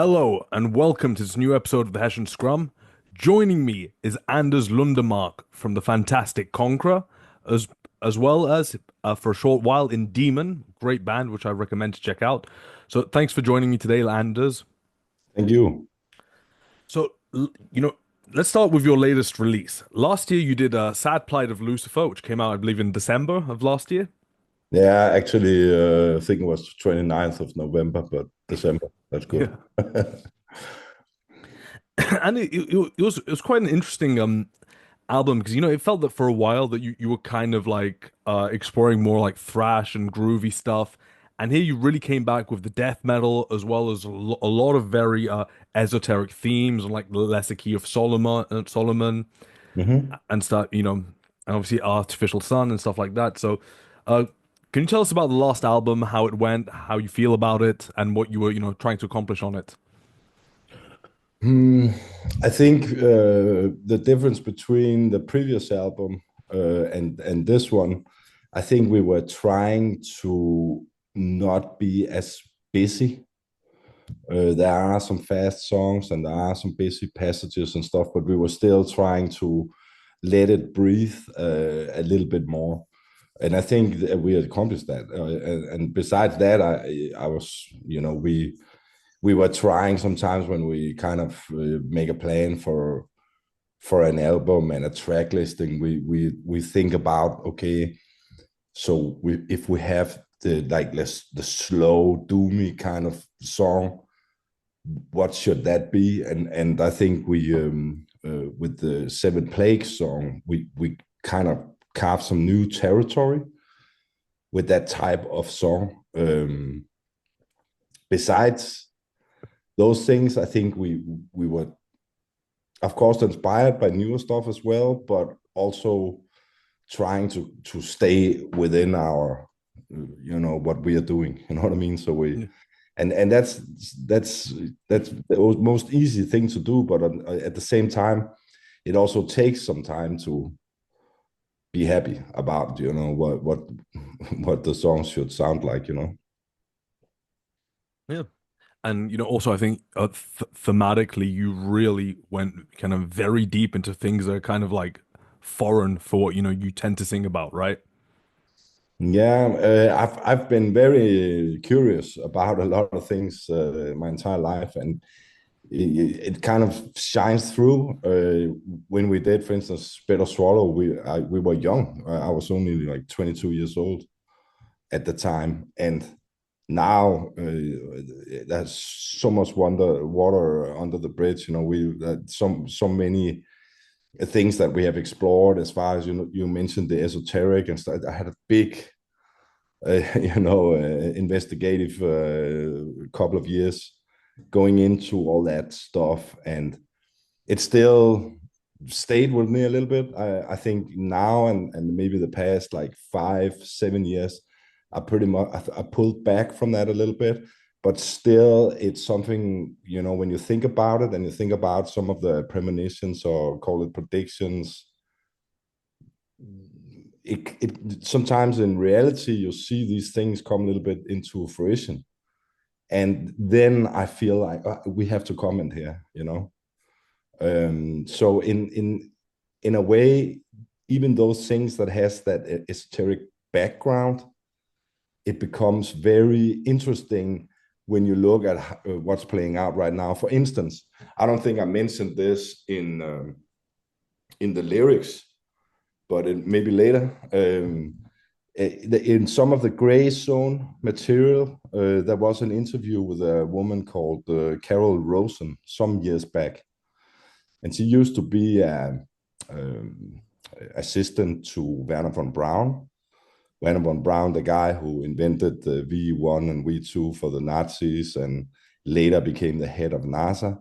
Hello and welcome to this new episode of the Hessian Scrum. Joining me is Anders Lundemark from the fantastic Konkhra, as as well as for a short while in Daemon, great band which I recommend to check out. So thanks for joining me today, Anders. Thank you. So let's start with your latest release. Last year you did a Sad Plight of Lucifer, which came out I believe in December of last year. Yeah, actually, I think it was 29th of November, but December. That's good. Yeah. And it was quite an interesting album because it felt that for a while that you were kind of like exploring more like thrash and groovy stuff, and here you really came back with the death metal as well as a lot of very esoteric themes and like the lesser key of Solomon hmm and stuff, and obviously Artificial Sun and stuff like that. So uh can you tell us about the last album, how it went, how you feel about it, and what you were trying to accomplish on it? Hmm. I think the difference between the previous album and this one, I think we were trying to not be as busy. There are some fast songs and there are some busy passages and stuff, but we were still trying to let it breathe a little bit more. And I think that we accomplished that. And besides that, I was, we were trying sometimes when we kind of make a plan for an album and a track listing. We think about, okay, so if we have the slow doomy kind of song, what should that be? And I think we with the Seven Plagues song, we kind of carved some new territory with that type of song. Besides those things, I think we were, of course, inspired by newer stuff as well, but also trying to stay within our, what we are doing. You know what I mean? So we Yeah. and that's the most easy thing to do, but at the same time, it also takes some time to be happy about what the songs should sound like. Yeah. And also I think thematically you really went kind of very deep into things that are kind of like foreign for what you tend to sing about, right? Yeah, I've been very curious about a lot of things my entire life, and it kind of shines through when we did, for instance, Better Swallow. We were young. I was only like 22 years old at the time, and now there's so much water under the bridge. We so many things that we have explored. As far as you mentioned the esoteric and stuff. I had a big investigative couple of years going into all that stuff, and it still stayed with me a little bit. I think now and maybe the past like 5 7 years, I pretty much I pulled back from that a little bit, but still it's something, when you think about it and you think about some of the premonitions or call it predictions, it sometimes in reality you see these things come a little bit into fruition, and then I feel like we have to comment here. So in a way, even those things that has that esoteric background, it becomes very interesting when you look at what's playing out right now. For instance, I don't think I mentioned this in the lyrics, but maybe later. In some of the gray zone material, there was an interview with a woman called Carol Rosen some years back, and she used to be um, assistant to Werner von Braun. Werner von Braun, the guy who invented the V1 and V2 for the Nazis, and later became the head of NASA.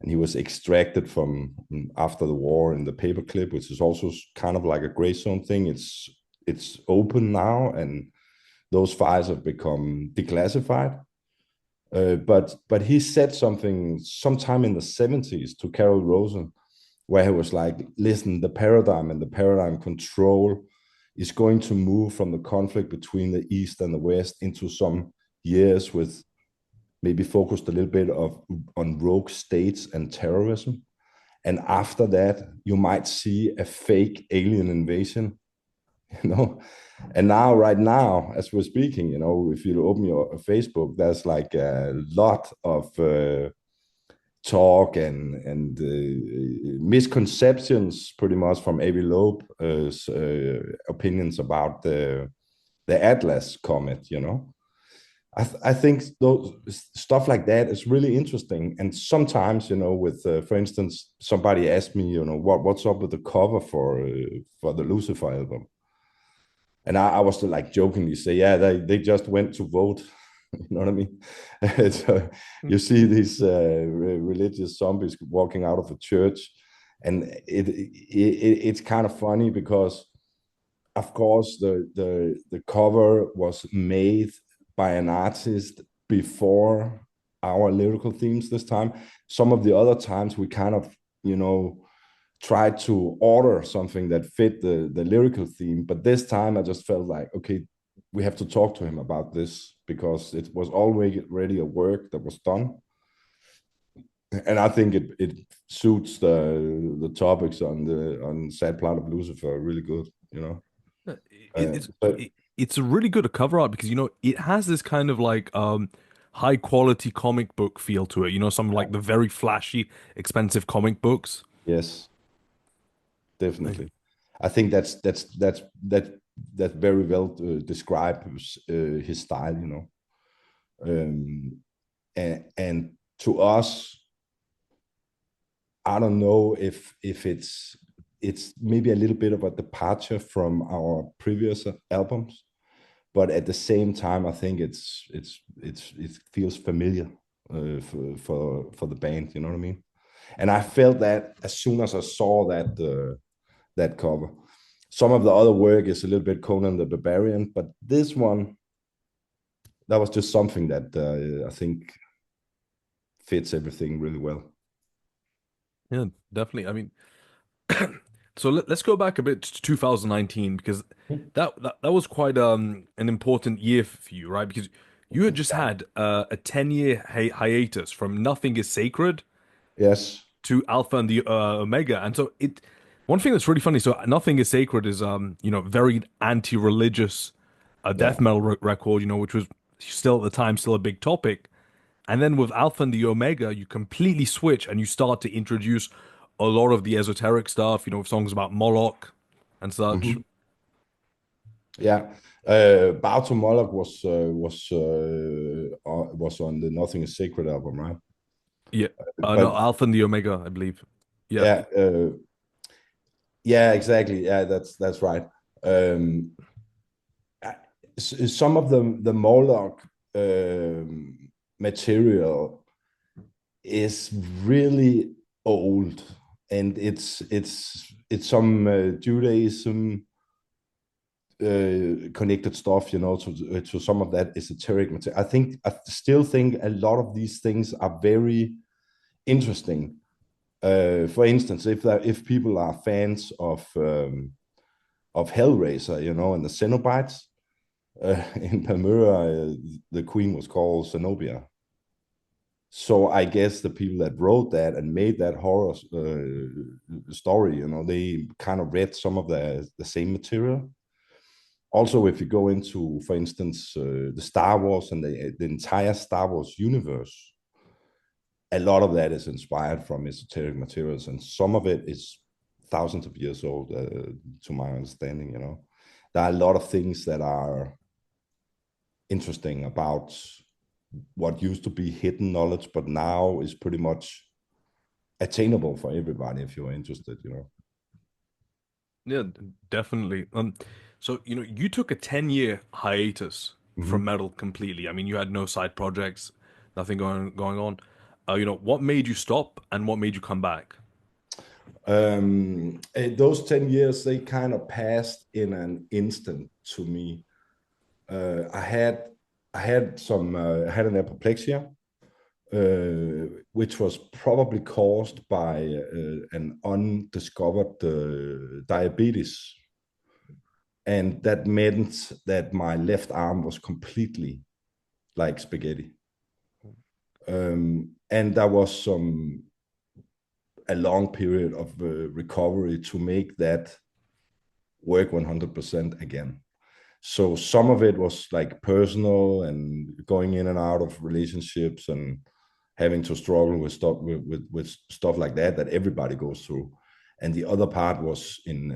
And he was extracted from after the war in the paperclip, which is also kind of like a gray zone thing. It's open now, and those files have become declassified. But he said something sometime in the 70s to Carol Rosen, where he was like, listen, the paradigm and the paradigm control is going to move from the conflict between the East and the West into some years with maybe focused a little bit on rogue states and terrorism. And after that, you might see a fake alien invasion, you know. And now, right now, as we're speaking, if you open your Facebook, there's like a lot of talk and misconceptions, pretty much from Avi Loeb's opinions about the Atlas comet. I think those stuff like that is really interesting. And sometimes, with for instance, somebody asked me, what's up with the cover for the Lucifer album, and I was like jokingly say, yeah, they just went to vote. You know what I mean? So you see these religious zombies walking out of a church, and it's kind of funny because, of course, the cover was made by an artist before our lyrical themes this time. Some of the other times we kind of, tried to order something that fit the lyrical theme. But this time I just felt like, okay, we have to talk to him about this because it was already a work that was done. And I think it suits the topics on Sad Planet of Lucifer really good. Yeah, But it's a really good cover art because it has this kind of like high quality comic book feel to it. Some like the very flashy, expensive comic books. yes, Like, definitely. I think that very well describes his style. And to us, I don't know if it's maybe a little bit of a departure from our previous albums, but at the same time, I think it feels familiar for the band. You know what I mean? And I felt that as soon as I saw that cover. Some of the other work is a little bit Conan the Barbarian, but this one, that was just something that I think fits everything really well. yeah, definitely. I mean, so let's go back a bit to 2019 because that was quite an important year for you, right? Because you had just had a 10-year hiatus from Nothing is Sacred Yes. to Alpha and the Omega. And so one thing that's really funny, so Nothing is Sacred is very anti-religious Yeah. death metal record, which was still at the time still a big topic. And then with Alpha and the Omega, you completely switch and you start to introduce a lot of the esoteric stuff, songs about Moloch and such. Mm-hmm. Yeah. Bow to Moloch was on the Nothing is Sacred album, right? Yeah. No, But Alpha and the Omega, I believe. Yeah. yeah, yeah, exactly. Yeah, that's right. Um, some of the Moloch material is really old, and it's some Judaism connected stuff, to some of that esoteric material. I still think a lot of these things are very interesting. For instance, if people are fans of Hellraiser, and the Cenobites, in Palmyra, the queen was called Zenobia. So I guess the people that wrote that and made that horror story, they kind of read some of the same material. Also, if you go into, for instance, the Star Wars and the entire Star Wars universe, a lot of that is inspired from esoteric materials, and some of it is thousands of years old, to my understanding. There are a lot of things that are interesting about what used to be hidden knowledge, but now is pretty much attainable for everybody if you're interested. Yeah, definitely. So, you took a 10-year hiatus from Mm-hmm. metal completely. I mean, you had no side projects, nothing going on. What made you stop and what made you come back? Those 10 years, they kind of passed in an instant to me. Uh, I had I had an apoplexia, which was probably caused by an undiscovered diabetes, and that meant that my left arm was completely like spaghetti. And there was a long period of recovery to make that work 100% again. So some of it was like personal and going in and out of relationships and having to struggle with with stuff like that everybody goes through. And the other part was in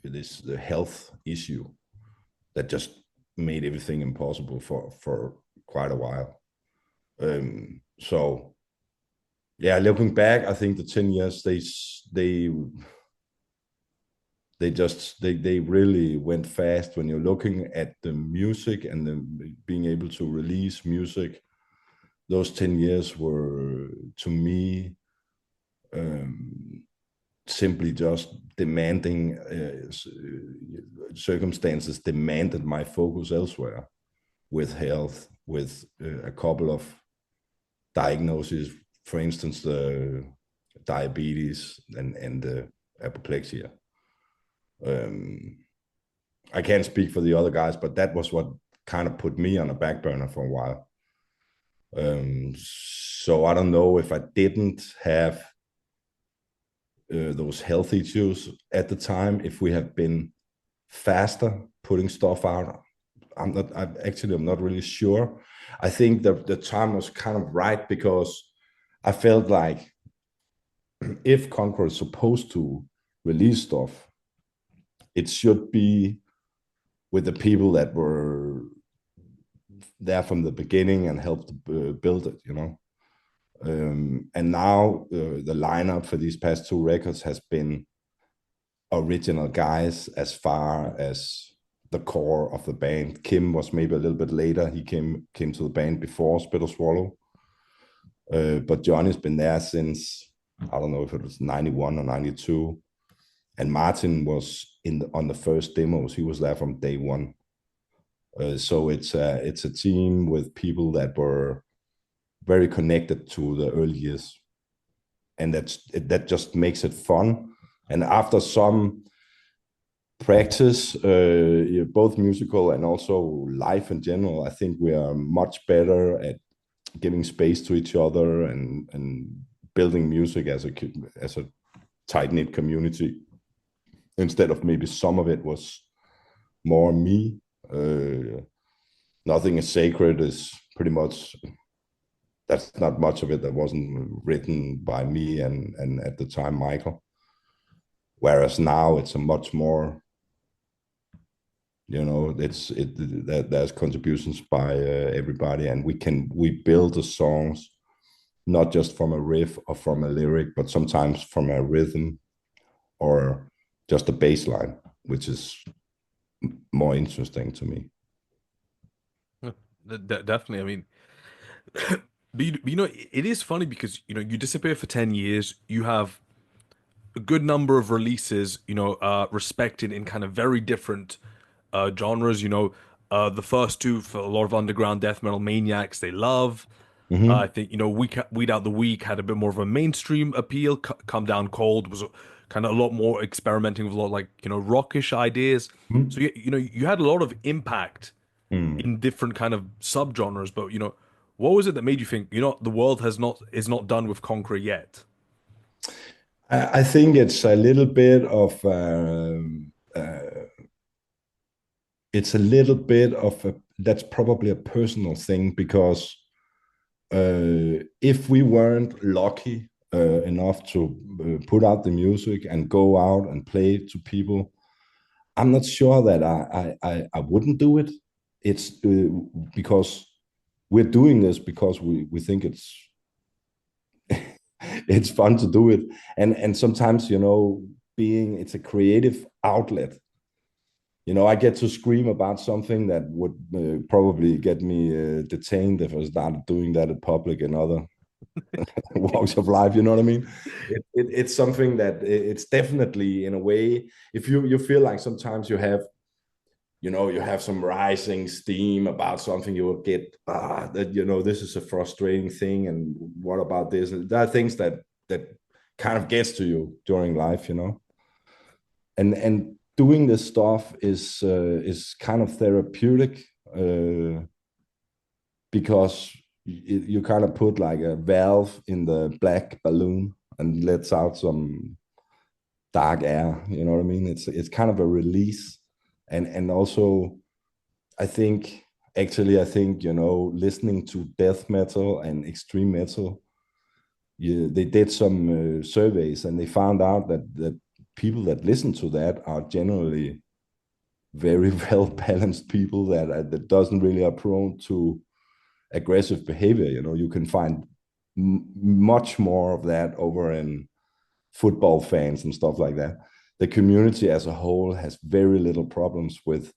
this the health issue that just made everything impossible for quite a while. So yeah, looking back, I think the 10 years they really went fast when you're looking at the music and the being able to release music. Those 10 years were to me simply just demanding circumstances demanded my focus elsewhere, with health, with a couple of diagnoses, for instance, the diabetes and the apoplexia. I can't speak for the other guys, but that was what kind of put me on a back burner for a while. So I don't know if I didn't have those health issues at the time, if we have been faster putting stuff out. I'm not really sure. I think the time was kind of right, because I felt like if Konkhra is supposed to release stuff, it should be with the people that were there from the beginning and helped build it, you know. And now the lineup for these past two records has been original guys as far as the core of the band. Kim was maybe a little bit later. He came to the band before Spit or Swallow. But Johnny's been there since, I don't know if it was 91 or 92. And Martin was on the first demos. He was there from day one. So it's a team with people that were very connected to the early years. And that just makes it fun. And after some practice, both musical and also life in general, I think we are much better at giving space to each other and building music as a tight-knit community, instead of maybe some of it was more me. Nothing is sacred is pretty much, that's not much of it that wasn't written by me and at the time Michael. Whereas now it's a much more, you know, there's contributions by everybody, and we build the songs not just from a riff or from a lyric, but sometimes from a rhythm or just a bass line, which is more interesting to me. Yeah, definitely. I mean, but you know, it is funny because you know you disappear for 10 years. You have a good number of releases, you know, respected in kind of very different genres. You know, the first two for a lot of underground death metal maniacs they love. I Mm-hmm. think you know Weed Out the Week had a bit more of a mainstream appeal. Come Down Cold was kind of a lot more experimenting with a lot like you know rockish ideas. So you know you had a lot of impact Mm-hmm. in different kind of subgenres. But you know, what was it that made you think you know the world has not is not done with Conqueror yet? I think it's a little bit of it's a little bit of that's probably a personal thing, because if we weren't lucky enough to put out the music and go out and play it to people, I'm not sure that I wouldn't do it. It's because we're doing this because we think it's fun to do it, and sometimes, you know, being it's a creative outlet. You know, I get to scream about something that would probably get me detained if I started doing that in public and other walks of life. You know what I mean? It's something that it's definitely, in a way, if you feel like sometimes you have, you know, you have some rising steam about something, you will get that, you know, this is a frustrating thing, and what about this? And there are things that kind of gets to you during life, you know. And doing this stuff is kind of therapeutic, because you kind of put like a valve in the black balloon and lets out some dark air. You know what I mean? It's kind of a release, and also I think listening to death metal and extreme metal, they did some surveys and they found out that people that listen to that are generally very well balanced people that doesn't really are prone to aggressive behavior. You can find much more of that over in football fans and stuff like that. The community as a whole has very little problems with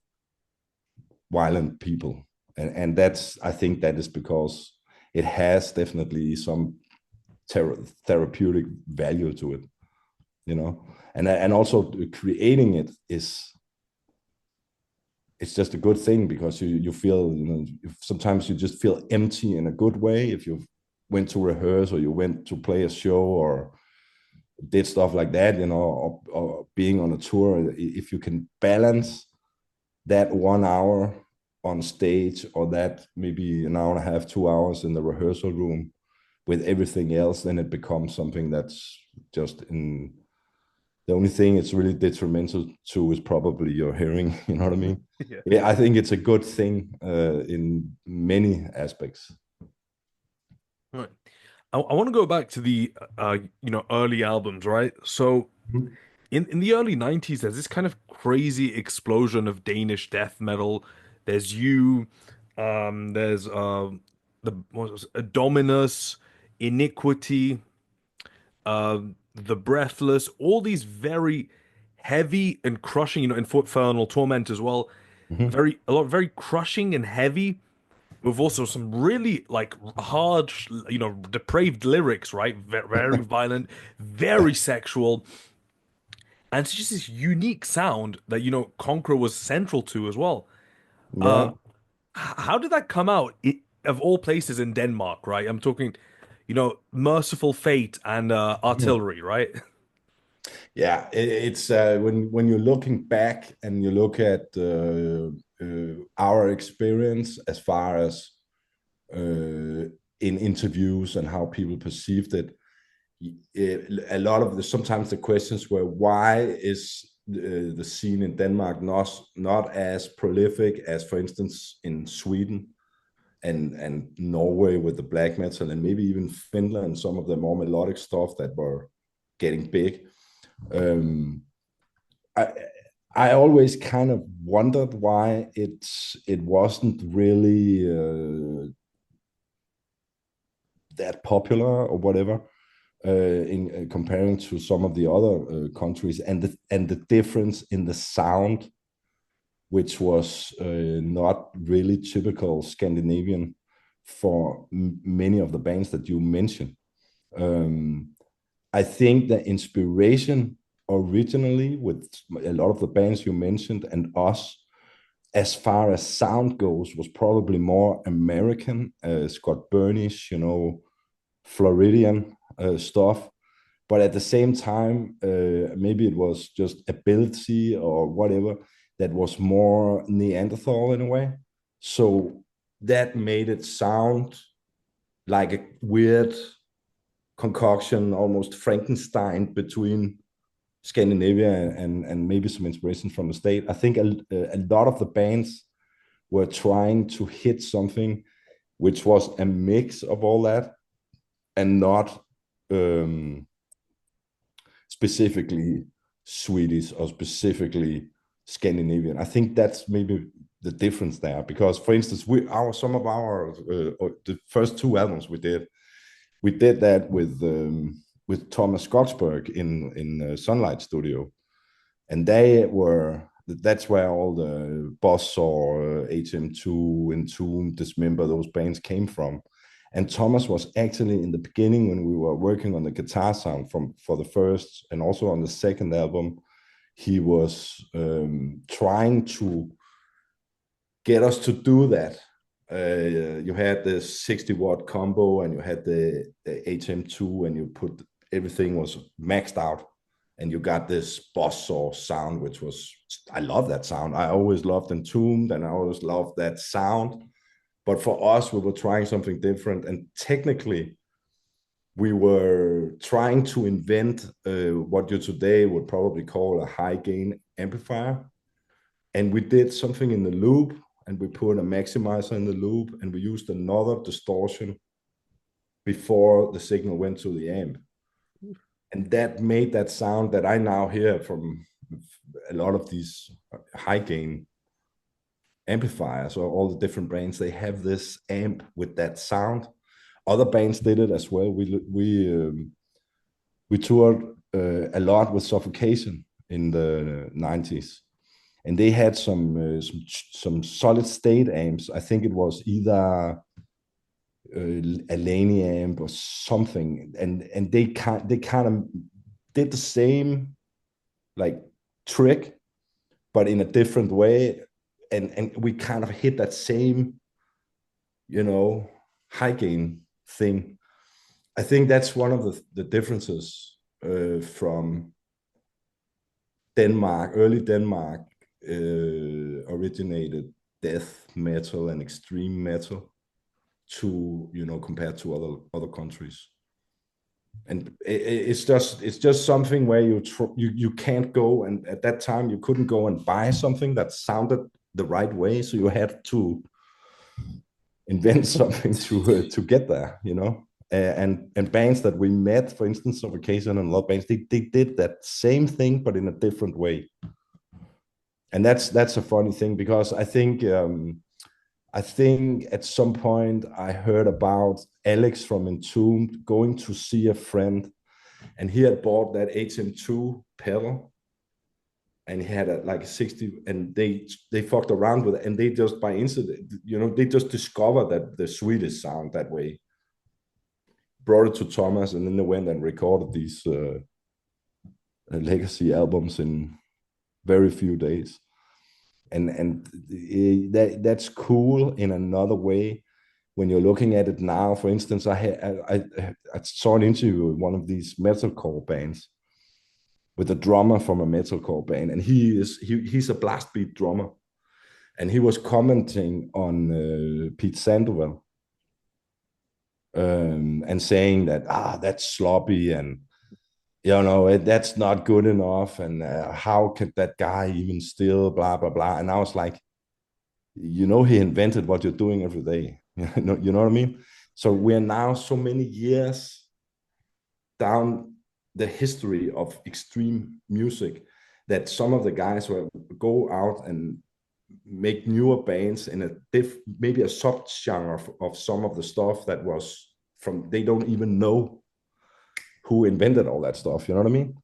violent people, and that's I think that is because it has definitely some therapeutic value to it, and also creating it is it's just a good thing because you feel sometimes you just feel empty in a good way if you went to rehearse or you went to play a show or did stuff like that, or being on a tour. If you can balance that 1 hour on stage or that maybe an hour and a half, 2 hours in the rehearsal room with everything else, then it becomes something that's just in the only thing it's really detrimental to is probably your hearing. You know what I mean? Yeah. Yeah, I think it's a good thing in many aspects. Right. I want to go back to the early albums, right? So Mhm. in the early 90s, there's this kind of crazy explosion of Danish death metal. There's you, there's what was it? Dominus, Iniquity, the Breathless, all these very heavy and crushing, Infernal Torment as well. Mhm. Very crushing and heavy, with also some really like hard, depraved lyrics, right? Very violent, very sexual, and it's just this unique sound that Konkhra was central to as well. Yeah. How did that come out? Of all places in Denmark, right? I'm talking, Merciful Fate and Artillery, right? Yeah, it's when you're looking back and you look at our experience as far as in interviews and how people perceived it. A lot of sometimes the questions were, why is the scene in Denmark not as prolific as, for instance, in Sweden and Norway with the black metal, and maybe even Finland, some of the more melodic stuff that were getting big. Um, I I always kind of wondered why it wasn't really that popular or whatever, in comparing to some of the other countries, and the difference in the sound, which was not really typical Scandinavian for many of the bands that you mentioned. Um, I think the inspiration originally with a lot of the bands you mentioned and us, as far as sound goes, was probably more American, Scott Burnish, Floridian stuff. But at the same time, maybe it was just ability or whatever that was more Neanderthal in a way. So that made it sound like a weird concoction, almost Frankenstein between Scandinavia and maybe some inspiration from the state. I think a lot of the bands were trying to hit something which was a mix of all that and not um, specifically Swedish or specifically Scandinavian. I think that's maybe the difference there, because, for instance, some of our the first two albums we did that with Thomas Skogsberg in Sunlight Studio, and that's where all the Boss or HM2, Entomb, Dismember, those bands came from. And Thomas was actually in the beginning, when we were working on the guitar sound for the first and also on the second album, he was trying to get us to do that. You had the 60-watt combo and you had the HM2, and you put everything was maxed out, and you got this boss saw sound, which was, I love that sound. I always loved Entombed and I always loved that sound, But for us, we were trying something different. And technically, we were trying to invent what you today would probably call a high gain amplifier. And we did something in the loop, and we put a maximizer in the loop, and we used another distortion before the signal went to the amp. And that made that sound that I now hear from a lot of these high gain amplifiers or all the different brands. They have this amp with that sound. Other bands did it as well. We toured a lot with Suffocation in the 90s, and they had some solid state amps. I think it was either a Laney amp or something, and they kind of did the same like trick, but in a different way, and we kind of hit that same, high gain thing. I think that's one of the differences from Denmark. Early Denmark originated death metal and extreme metal to, compared to other countries. And it's just something where you can't go, and at that time you couldn't go and buy something that sounded the right way, so you had to invent something to get there, and bands that we met, for instance, Suffocation and a lot of bands, they did that same thing but in a different way. And that's a funny thing, because I think at some point I heard about Alex from Entombed going to see a friend, and he had bought that HM2 pedal, and he had like a 60, and they fucked around with it, and they just by incident, they just discovered that the Swedish sound that way, brought it to Thomas, and then they went and recorded these legacy albums in very few days. And that's cool in another way when you're looking at it now. For instance, I saw an interview with one of these metalcore bands with a drummer from a metalcore band, and he's a blast beat drummer, and he was commenting on Pete Sandoval, and saying that that's sloppy, and that's not good enough, and how could that guy even still blah blah blah. And I was like, he invented what you're doing every day. You know what I mean? So we're now so many years down the history of extreme music that some of the guys will go out and make newer bands in maybe a subgenre of some of the stuff that was from, they don't even know who invented all that stuff. You know what I mean?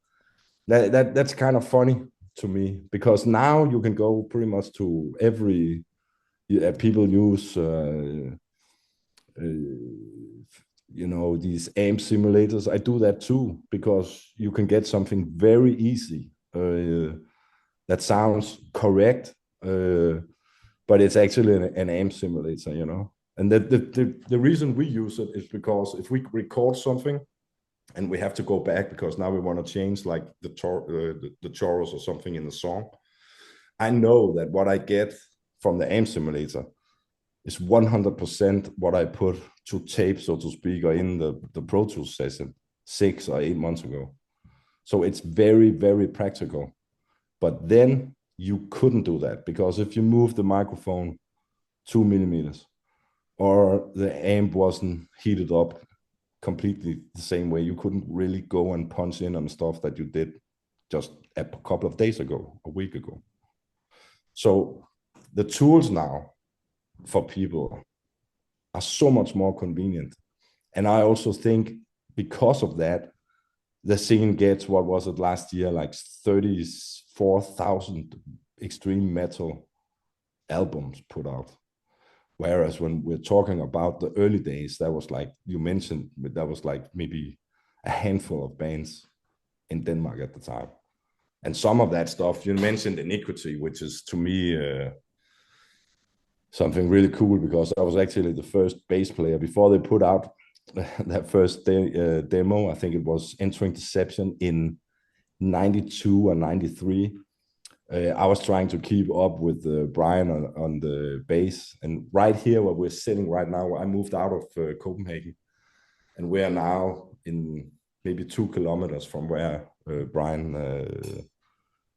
That's kind of funny to me, because now you can go pretty much to every, people use these amp simulators. I do that too, because you can get something very easy that sounds correct, but it's actually an amp simulator. And the reason we use it is because if we record something and we have to go back because now we want to change like the chorus or something in the song, I know that what I get from the amp simulator is 100% what I put to tape, so to speak, or in the Pro Tools session 6 or 8 months ago. So it's very, very practical. But then you couldn't do that, because if you move the microphone 2 millimeters, or the amp wasn't heated up completely the same way, you couldn't really go and punch in on stuff that you did just a couple of days ago, a week ago. So the tools now for people are so much more convenient. And I also think because of that, the scene gets, what was it last year, like 34,000 extreme metal albums put out. Whereas when we're talking about the early days, that was like, you mentioned, that was like maybe a handful of bands in Denmark at the time. And some of that stuff, you mentioned Iniquity, which is to me something really cool, because I was actually the first bass player before they put out that first demo. I think it was Entering Deception in 92 or 93. I was trying to keep up with Brian on the bass. And right here, where we're sitting right now, I moved out of Copenhagen, and we are now in maybe 2 kilometers from where Brian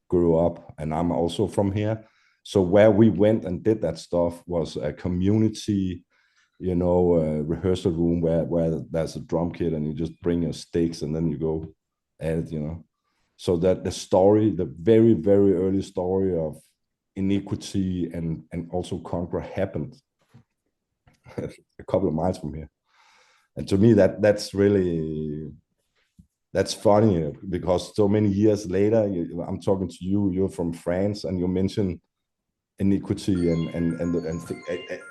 grew up, and I'm also from here. So where we went and did that stuff was a community, rehearsal room where there's a drum kit and you just bring your sticks and then you go at it. So that the story, the very, very early story of iniquity and also Konkhra happened a couple of miles from here. And to me, that's funny because so many years later, I'm talking to you. You're from France, and you mention iniquity,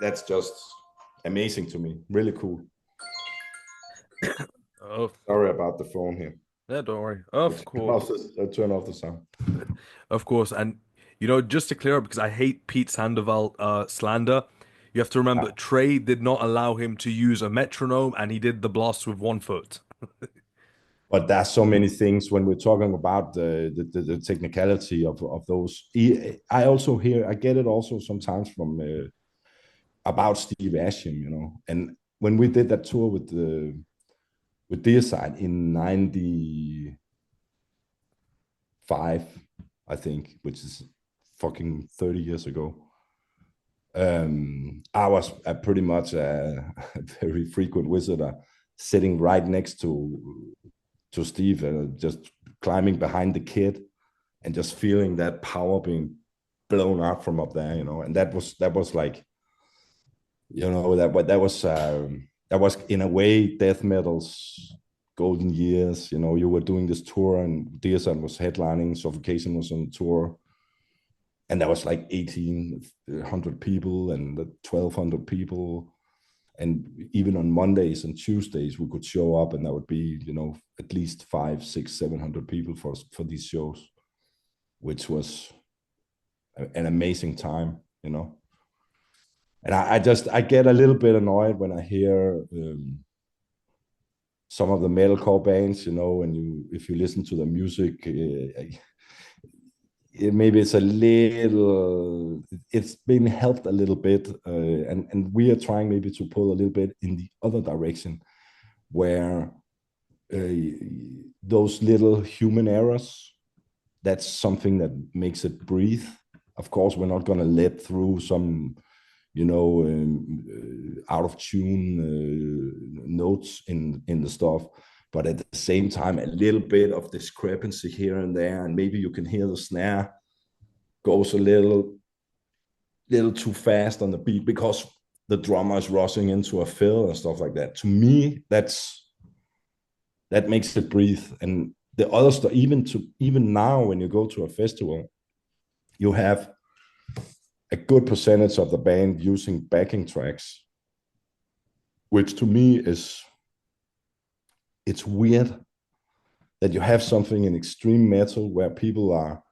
that's just amazing to me. Really cool. Oh, Sorry about the phone here. yeah, don't worry. Of course. Turn off the sound. Of course. And, just to clear up, because I hate Pete Sandoval slander, you have to remember Trey did not allow him to use a metronome and he did the blast with 1 foot. But there's so many things when we're talking about the technicality of those. I get it also sometimes from about Steve Asham. And when we did that tour with Deicide in '95, I think, which is fucking 30 years ago. I was pretty much a very frequent visitor, sitting right next to Steve, just climbing behind the kid and just feeling that power being blown out from up there, and that was like, that was in a way death metal's golden years. You were doing this tour and Deicide was headlining, Suffocation was on the tour, and that was like 1,800 people and 1,200 people. And even on Mondays and Tuesdays, we could show up and that would be, at least 500, 600, 700 people for these shows, which was an amazing time. And I get a little bit annoyed when I hear some of the metalcore bands, and if you listen to the music, maybe it's been helped a little bit, and we are trying maybe to pull a little bit in the other direction, where those little human errors, that's something that makes it breathe. Of course, we're not going to let through some out of tune notes in the stuff, but at the same time, a little bit of discrepancy here and there, and maybe you can hear the snare goes a little too fast on the beat because the drummer is rushing into a fill and stuff like that. To me, that makes it breathe. And the other stuff, even now, when you go to a festival, you have a good percentage of the band using backing tracks, which to me it's weird that you have something in extreme metal where people are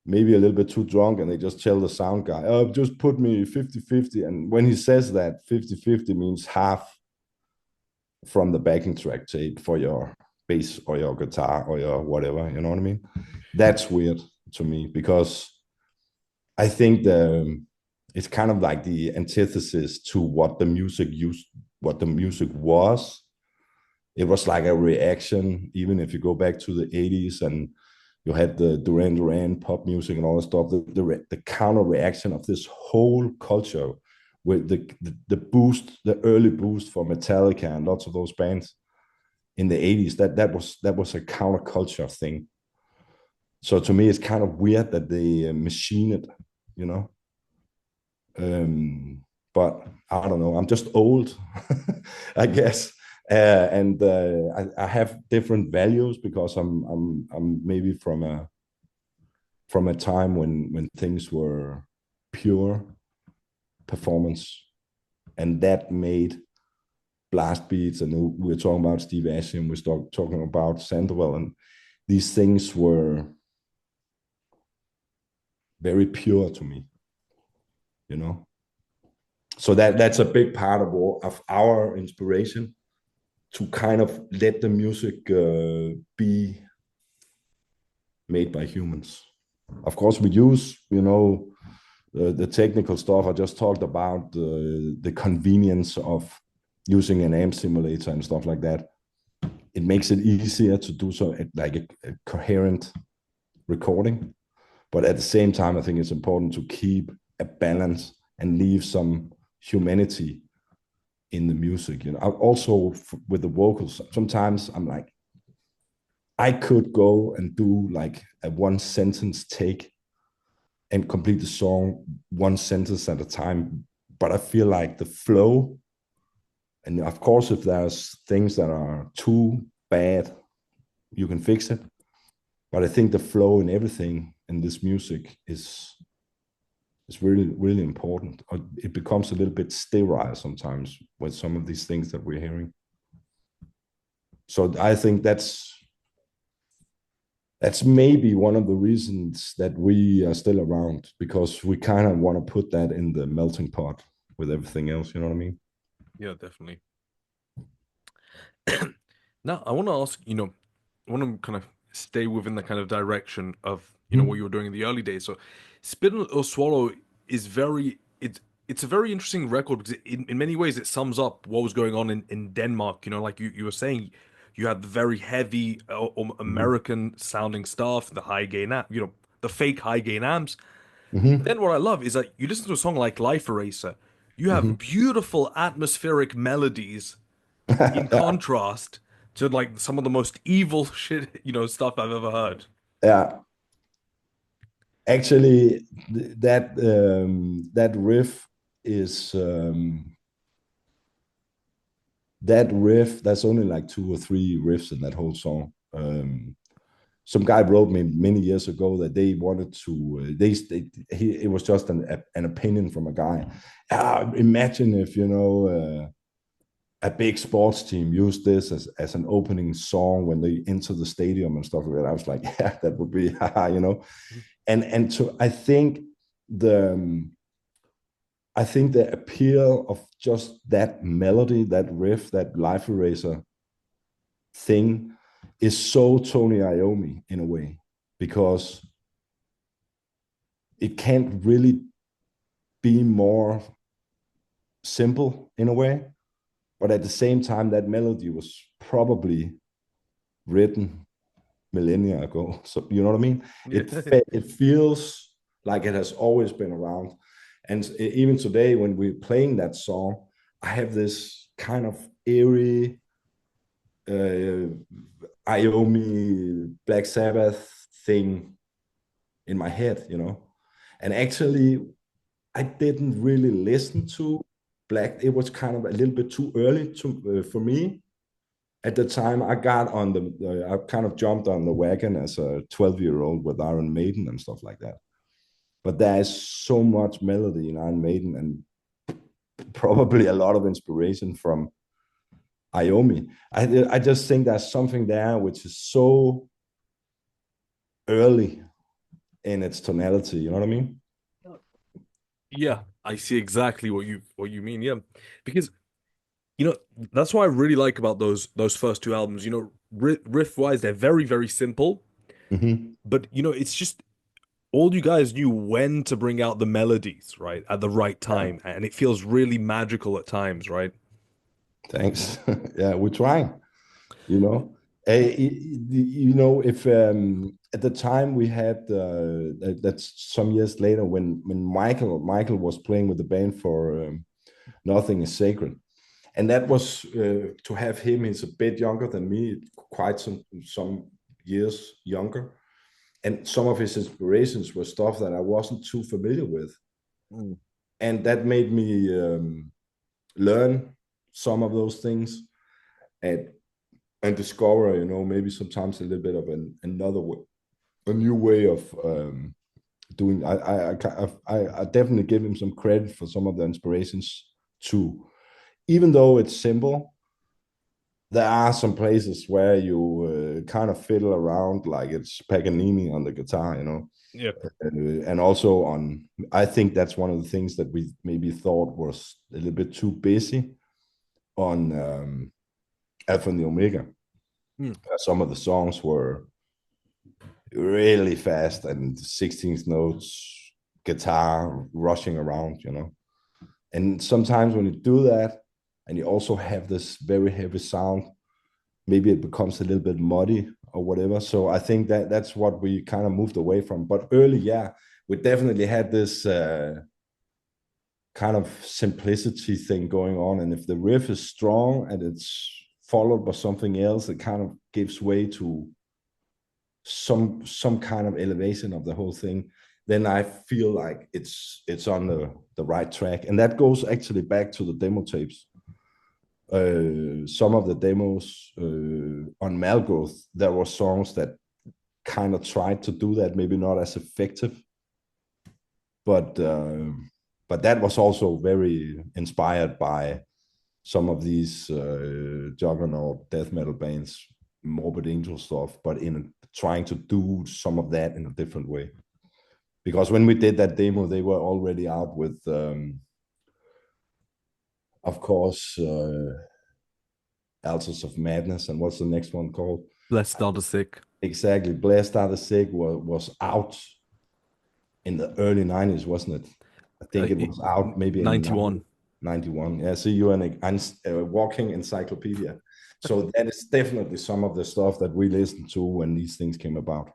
maybe a little bit too drunk and they just tell the sound guy, oh, just put me 50-50. And when he says that, 50-50 means half from the backing track tape for your bass or your guitar or your whatever, you know what I mean? That's weird to me because I think it's kind of like the antithesis to what the music was. It was like a reaction, even if you go back to the 80s and you had the Duran Duran pop music and all that stuff, the counter reaction of this whole culture with the early boost for Metallica and lots of those bands in the 80s, that was a counterculture thing. So to me, it's kind of weird that they machine it, you know. But I don't know. I'm just old, I guess, and I have different values because I'm maybe from a time when things were pure performance, and that made blast beats. And we're talking about Steve Asham, we're talking about Sandoval, and these things were very pure to me, you know. So that's a big part of our inspiration, to kind of let the music be made by humans. Of course, we use, the technical stuff I just talked about, the convenience of using an amp simulator and stuff like that. It makes it easier to do so like a coherent recording. But at the same time, I think it's important to keep a balance and leave some humanity in the music. Also with the vocals, sometimes I'm like, I could go and do like a one sentence take and complete the song one sentence at a time. But I feel like the flow, and of course, if there's things that are too bad, you can fix it. But I think the flow and everything in this music is really, really important. It becomes a little bit sterile sometimes with some of these things that we're hearing. So I think that's maybe one of the reasons that we are still around, because we kind of want to put that in the melting pot with everything else. You know what I mean? Yeah, definitely. Now, I want to ask, I want to kind of stay within the kind of direction of, what you Mm-hmm. were doing in the early days. So, Spin or Swallow is it's a very interesting record because in many ways it sums up what was going on in Denmark. Like you were saying, you had the very heavy Mm-hmm. American sounding stuff, the high gain amp, the fake high gain amps. Mm-hmm. Then what I love is that you listen to a song like Life Eraser, you Mm-hmm. have beautiful atmospheric melodies in Yeah, contrast to like some of the most evil shit, stuff I've ever heard. yeah. Actually, that riff is that riff. That's only like two or three riffs in that whole song. Some guy wrote me many years ago that they wanted to it was just an opinion from a guy. Imagine if a big sports team used this as an opening song when they enter the stadium and stuff like that. I was like, yeah, that would be and so the I think the appeal of just that melody, that riff, that Life Eraser thing is so Tony Iommi in a way, because it can't really be more simple in a way. But at the same time, that melody was probably written millennia ago. So you know what I mean? Yeah. It feels like it has always been around. And even today, when we're playing that song, I have this kind of eerie uh, Iommi Black Sabbath thing in my head. And actually, I didn't really listen to Black. It was kind of a little bit too early for me at the time. I kind of jumped on the wagon as a 12-year-old with Iron Maiden and stuff like that. But there is so much melody in Iron Maiden, and probably a lot of inspiration from Iommi. I just think there's something there which is so early in its tonality. You know what I mean? Yeah, I see exactly what you mean. Yeah, because that's what I really like about those first two albums. Riff wise, they're very very simple, Mm-hmm. but it's just all you guys knew when to bring out the melodies, right, at the right Yeah. time, and it feels really magical at times, right? Thanks. Yeah, we're trying. You know, if at the time we had that's some years later when Michael was playing with the band for Nothing Is Sacred, and that was to have him. He's a bit younger than me, quite some years younger, and some of his inspirations were stuff that I wasn't too familiar with, Mm. and that made me learn some of those things and discover, maybe sometimes a little bit of another way, a new way of doing. I definitely give him some credit for some of the inspirations too, even though it's simple. There are some places where you kind of fiddle around like it's Paganini on the guitar. Yeah. And also I think that's one of the things that we maybe thought was a little bit too busy on Alpha and the Omega. Mm. Some of the songs were really fast and 16th notes, guitar rushing around, you know. And sometimes when you do that, and you also have this very heavy sound, maybe it becomes a little bit muddy or whatever. So I think that that's what we kind of moved away from. But early, yeah, we definitely had this kind of simplicity thing going on. And if the riff is strong and it's followed by something else, it kind of gives way to some kind of elevation of the whole thing. Then I feel like it's on the right track. And that goes actually back to the demo tapes. Some of the demos on Malgrowth, there were songs that kind of tried to do that, maybe not as effective, but that was also very inspired by some of these juggernaut death metal bands, Morbid Angel stuff, but in trying to do some of that in a different way. Because when we did that demo, they were already out with, of course, Altars of Madness, and what's the next one called? Blessed are the sick. Exactly, Blessed Are the Sick was out in the early 90s, wasn't it? I think it was out maybe in 91. 91. Yeah, so you're a walking encyclopedia. So that is definitely some of the stuff that we listened to when these things came about.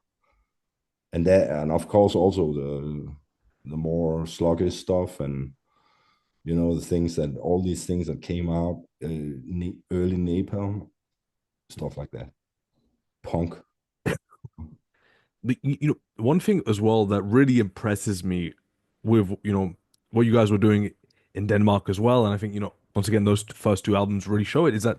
And of course also the more sluggish stuff, and you know, the things that all these things that came out, early Napalm, stuff like that. Punk. One thing as well that really impresses me with, what you guys were doing in Denmark as well, and I think, once again, those first two albums really show it, is that,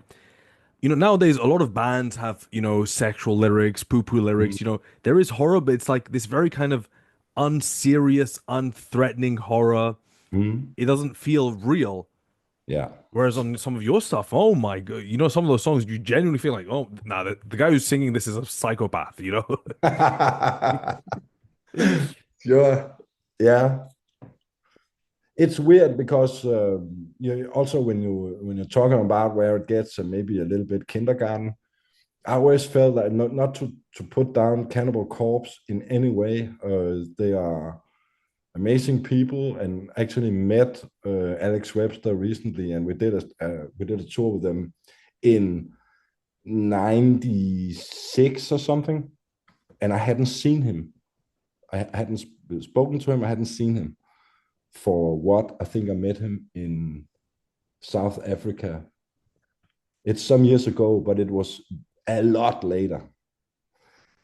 nowadays a lot of bands have, sexual lyrics, poo-poo lyrics, there is horror, but it's like this very kind of unserious, unthreatening horror. Mm. It doesn't feel real. Yeah. Whereas on some of your stuff, oh my God, some of those songs you genuinely feel like, oh, nah, the guy who's singing this is a psychopath. Sure. Yeah. It's weird because you also when you're talking about where it gets maybe a little bit kindergarten, I always felt like not to put down Cannibal Corpse in any way. They are amazing people, and actually met Alex Webster recently, and we did a tour with them in '96 or something, and I hadn't seen him. I hadn't spoken to him. I hadn't seen him for what I think I met him in South Africa. It's some years ago, but it was a lot later.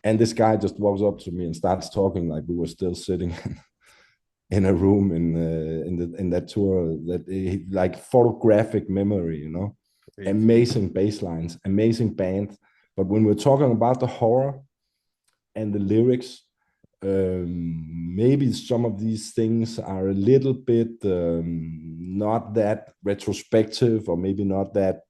And this guy just walks up to me and starts talking like we were still sitting in a room in that tour. That like photographic memory, you know, amazing bass lines, amazing band. But when we're talking about the horror and the lyrics, maybe some of these things are a little bit not that retrospective, or maybe not that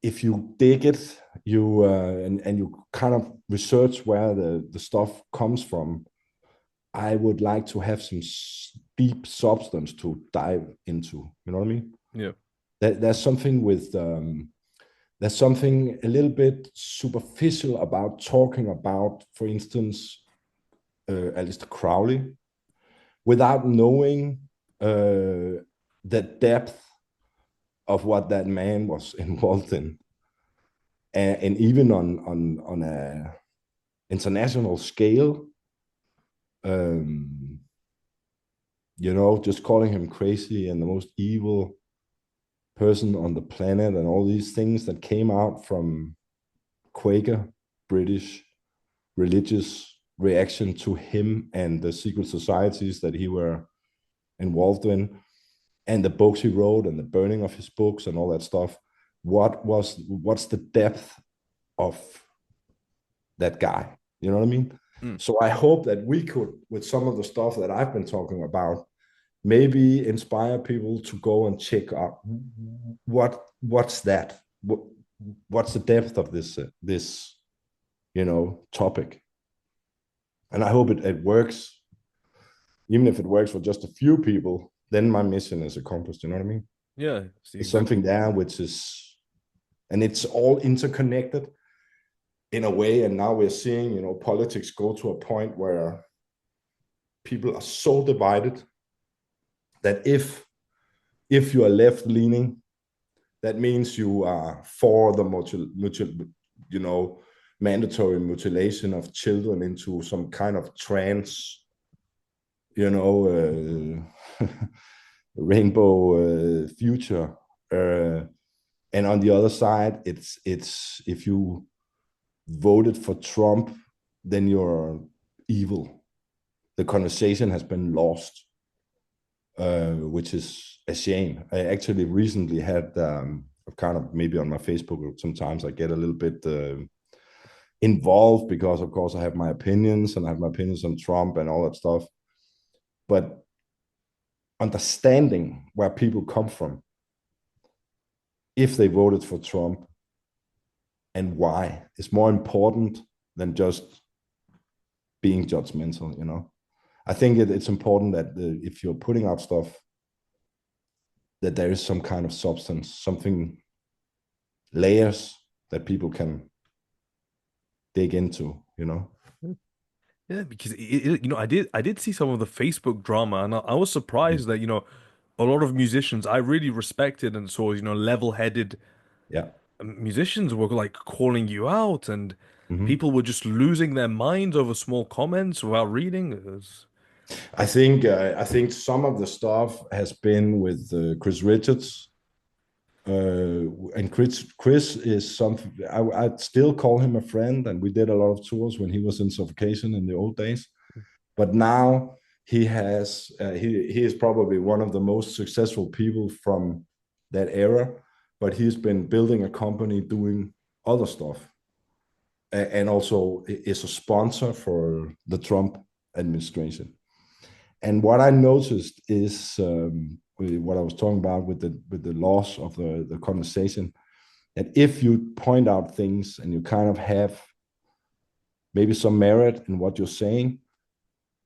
if you dig it, you and you kind of research where the stuff comes from. I would like to have some deep substance to dive into. You know what I mean? Yeah. There's something with there's something a little bit superficial about talking about, for instance, Aleister Crowley, without knowing the depth of what that man was involved in, and even on a international scale. Um, you know, just calling him crazy and the most evil person on the planet, and all these things that came out from Quaker British religious reaction to him and the secret societies that he were involved in, and the books he wrote and the burning of his books and all that stuff. What's the depth of that guy? You know what I mean? Mm. So I hope that we could, with some of the stuff that I've been talking about, maybe inspire people to go and check out what's that, what's the depth of this topic. And I hope it works. Even if it works for just a few people, then my mission is accomplished. You know what I mean? Yeah. See, There's something there which is, and it's all interconnected. in a way, and now we're seeing, politics go to a point where people are so divided that if you are left leaning, that means you are for the you know, mandatory mutilation of children into some kind of trans, you know, rainbow future. And on the other side, it's if you voted for Trump, then you're evil. The conversation has been lost, which is a shame. I actually recently had kind of, maybe on my Facebook, sometimes I get a little bit involved because, of course, I have my opinions and I have my opinions on Trump and all that stuff. But understanding where people come from, if they voted for Trump and why, is more important than just being judgmental, I think it's important that if you're putting out stuff, that there is some kind of substance, something, layers that people can dig into. Yeah, because I did see some of the Facebook drama, and I was Mm. surprised that a lot of musicians I really respected and saw level-headed Yeah. musicians were like calling you out, and Mm-hmm. people were just losing their minds over small comments without reading. It was, I think some of the stuff has been with Chris Richards, and Chris is something I'd still call him a friend, and we did a lot of tours when he was in Suffocation in the old days. But now he is probably one of the most successful people from that era. But he's been building a company doing other stuff, and also is a sponsor for the Trump administration. And what I noticed is, what I was talking about with the loss of the conversation, that if you point out things and you kind of have maybe some merit in what you're saying,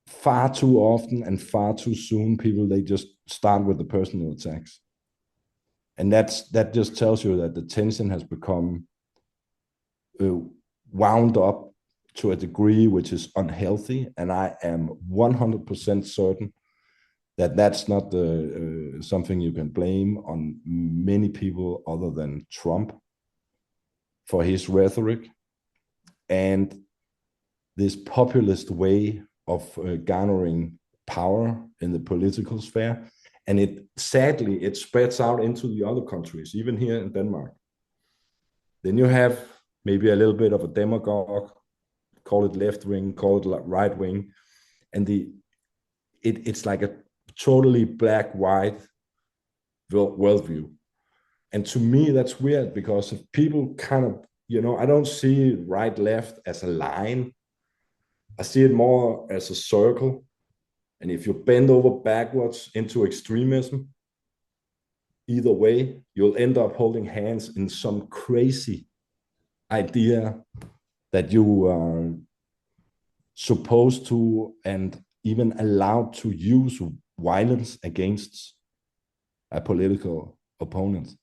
far too often and far too soon, people, they just start with the personal attacks, and that just tells you that the tension has become uh, wound up to a degree which is unhealthy. And I am 100% certain that that's not something you can blame on many people other than Trump for his rhetoric and this populist way of garnering power in the political sphere. And it spreads out into the other countries, even here in Denmark. Then you have maybe a little bit of a demagogue, call it left wing, call it right wing, and it's like a totally black white worldview. And to me, that's weird, because if people kind of, I don't see right left as a line. I see it more as a circle. And if you bend over backwards into extremism, either way, you'll end up holding hands in some crazy idea that you are supposed to and even allowed to use violence against a political opponent.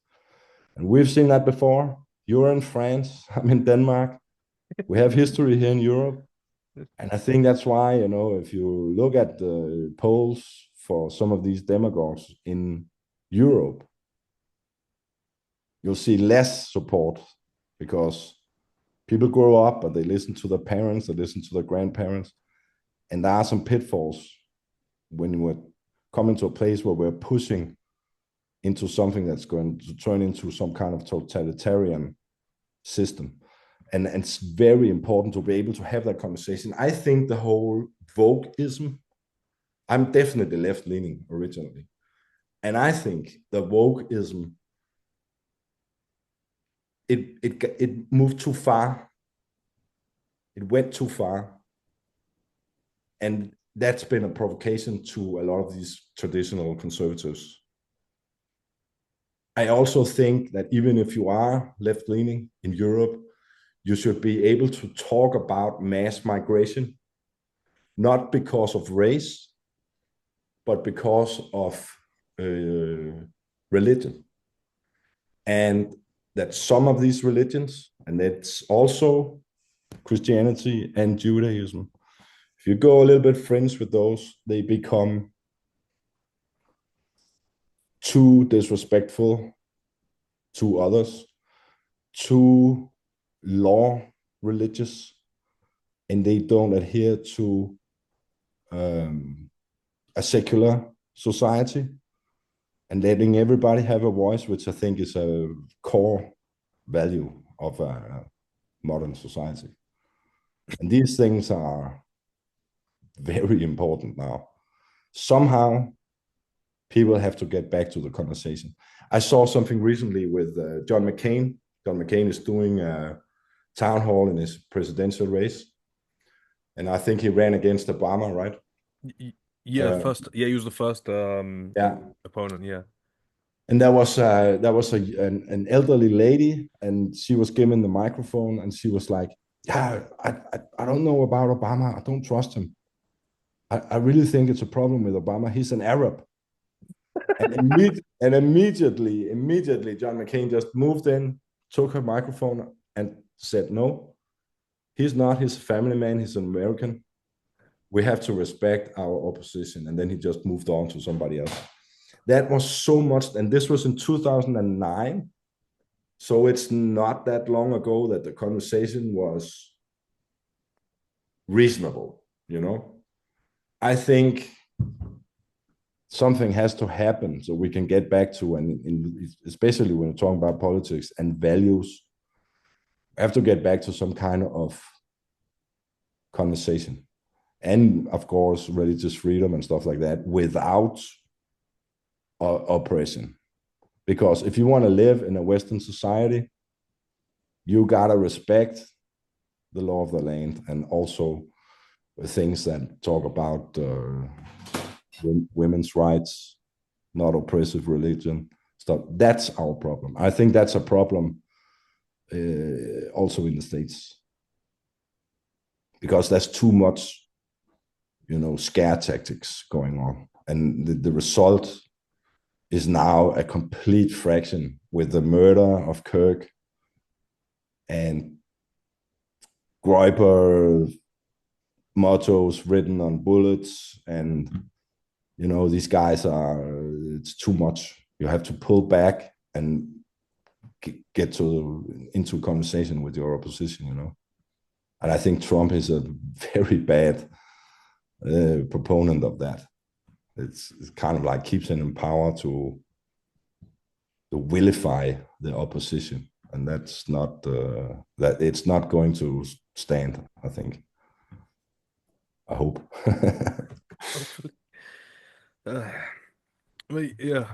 And we've seen that before. You're in France, I'm in Denmark. We have history here in Europe. And I think that's why, if you look at the polls for some of these demagogues in Europe, you'll see less support, because people grow up and they listen to their parents, they listen to their grandparents. And there are some pitfalls when we're coming to a place where we're pushing into something that's going to turn into some kind of totalitarian system. And it's very important to be able to have that conversation. I think the whole wokeism, I'm definitely left leaning originally. And I think the wokeism, it moved too far. It went too far. And that's been a provocation to a lot of these traditional conservatives. I also think that even if you are left leaning in Europe, you should be able to talk about mass migration, not because of race, but because of religion. And that some of these religions, and it's also Christianity and Judaism. If you go a little bit French with those, they become too disrespectful to others, too law religious, and they don't adhere to um, a secular society and letting everybody have a voice, which I think is a core value of a modern society. And these things are very important now. Somehow, people have to get back to the conversation. I saw something recently with John McCain. John McCain is doing a town hall in his presidential race, and I think he ran against Obama, right? Y- Yeah, Uh, first. Yeah, he was the first yeah, opponent. Yeah. and there was an elderly lady, and she was given the microphone, and she was like, "Yeah, I don't know about Obama. I don't trust him. I really think it's a problem with Obama. He's an Arab." And immediately, John McCain just moved in, took her microphone, and said, "No, he's not. He's a family man. He's an American. We have to respect our opposition." And then he just moved on to somebody else. That was so much, and this was in 2009. So it's not that long ago that the conversation was reasonable, you know? I think something has to happen so we can get back to, and especially when we're talking about politics and values, we have to get back to some kind of conversation. And of course, religious freedom and stuff like that without oppression. Because if you want to live in a Western society, you gotta respect the law of the land and also things that talk about women's rights, not oppressive religion stuff. That's our problem. I think that's a problem also in the States because there's too much, scare tactics going on, and the result is now a complete fraction with the murder of Kirk and Groiper mottos written on bullets, and these guys it's too much. You have to pull back and get into conversation with your opposition. And I think Trump is a very bad proponent of that. It's kind of like keeps him in power to vilify the opposition, and that's not that it's not going to stand. I think. I hope. Hopefully. Uh, yeah.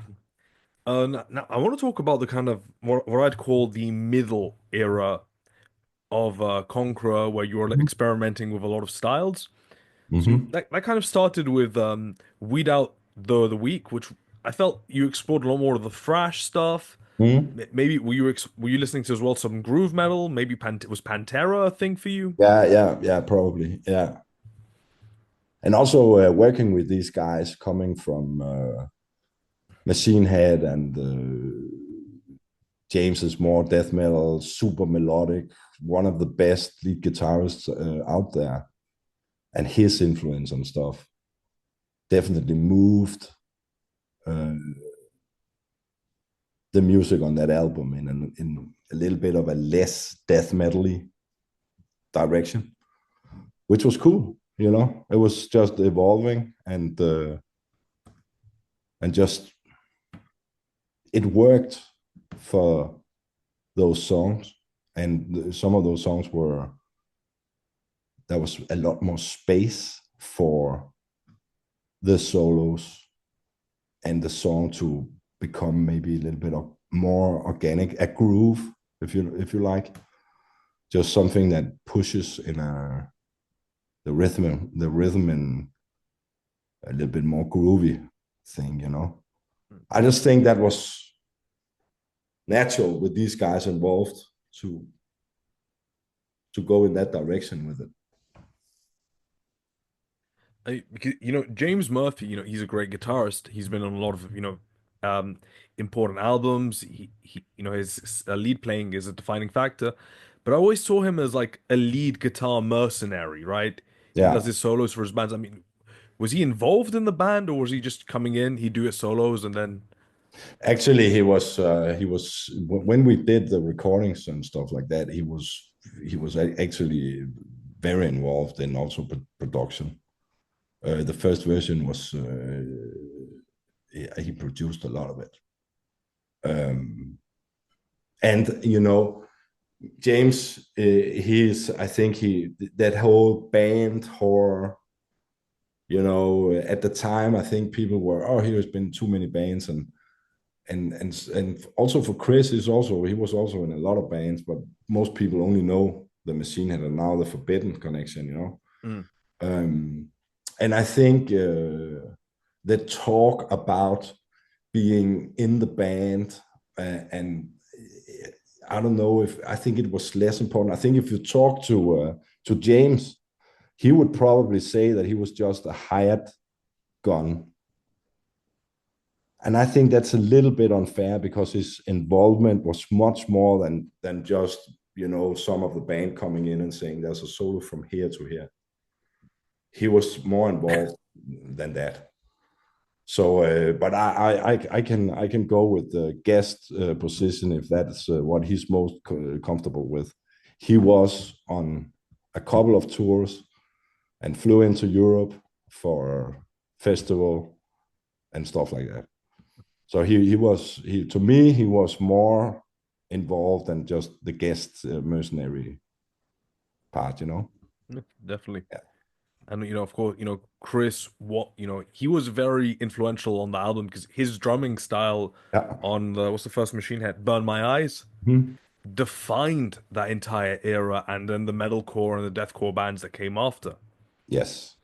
Now I want to talk about the kind of what I'd call the middle era of Konkhra, where you were like, experimenting with a lot of styles. So Mm-hmm. that kind of started with Weed Out the Week, which I felt you explored a lot more of the thrash stuff. Mm-hmm. Maybe were you listening to as well some groove metal? Maybe was Pantera a thing for you? Yeah, probably. Yeah. And also working with these guys coming from Machine Head and James is more death metal, super melodic, one of the best lead guitarists out there. And his influence on stuff definitely moved uh, the music on that album in a little bit of a less death metal direction, which was cool. It was just evolving and just it worked for those songs, and some of those songs were there was a lot more space for the solos and the song to become maybe a little bit of more organic, a groove, if you like, just something that pushes in the rhythm and a little bit more groovy thing. I just think that was natural with these guys involved to to go in that direction with it. Because James Murphy, he's a great guitarist. He's been on a lot of um important albums. He his lead playing is a defining factor. but I always saw him as like a lead guitar mercenary, right? He does Yeah. his solos for his bands. I mean, was he involved in the band or was he just coming in, he'd do his solos and then Actually, he was when we did the recordings and stuff like that. He was actually very involved in also production. The first version was he produced a lot of it. And James, he's I think he that whole band horror. At the time, I think people were, oh, here has been too many bands, and also for Chris, he was also in a lot of bands, but most people only know the Machine Head and now the Forbidden connection. mm, Um, and I think the talk about being in the band and I don't know if I think it was less important. I think if you talk to James, he would probably say that he was just a hired gun. And I think that's a little bit unfair because his involvement was much more than just some of the band coming in and saying there's a solo from here to here. He was more involved than that. So, but I can go with the guest position if that's what he's most comfortable with. He was on a couple of tours and flew into Europe for festival and stuff like that. So he to me he was more involved than just the guest mercenary part. yeah, definitely. Yeah. And of course, Chris, he was very influential on the album because his drumming style Yeah. on the what's the first Machine Head, Burn My Eyes, Mhm. defined that entire era and then the metalcore and the deathcore bands that came after. Yes.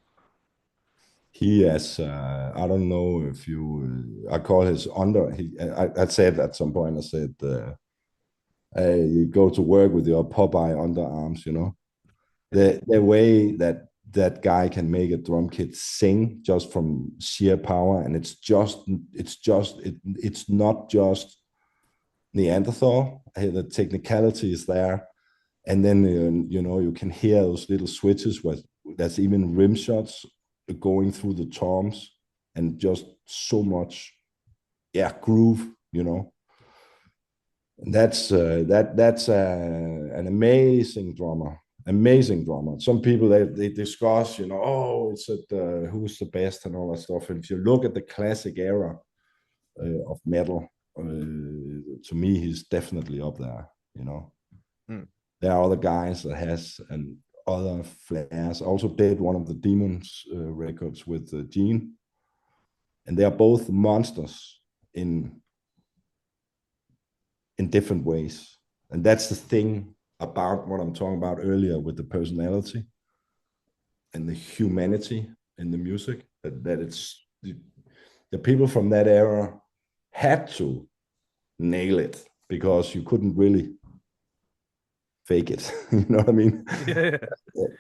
He has. I don't know if you. I call his under. I said at some point. I said, hey, you go to work with your Popeye underarms. The way that guy can make a drum kit sing just from sheer power, and it's not just Neanderthal. The technicality is there, and then you can hear those little switches where there's even rim shots going through the toms, and just so much, yeah, groove. And that's an amazing drummer. Some people they discuss, oh, who's the best and all that stuff. And if you look at the classic era of metal, to me, he's definitely up there. Hmm. There are other guys that has and other flares. I also did one of the Demons records with Gene, and they are both monsters in different ways. And that's the thing about what I'm talking about earlier with the personality and the humanity in the music. That it's the people from that era had to nail it because you couldn't really fake it. You know what I mean? Yeah,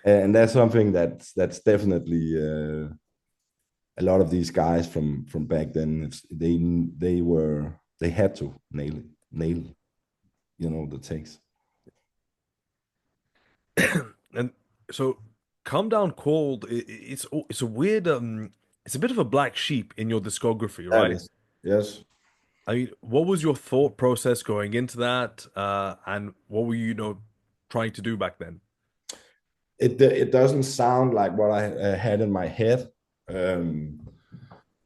And that's something that's definitely a lot of these guys from back then. They had to nail the takes. and so Come Down Cold, it's a weird it's a bit of a black sheep in your discography, That right? is, yes. I mean, what was your thought process going into that, and what were you trying to do back then? It doesn't sound like what I had in my head. Um,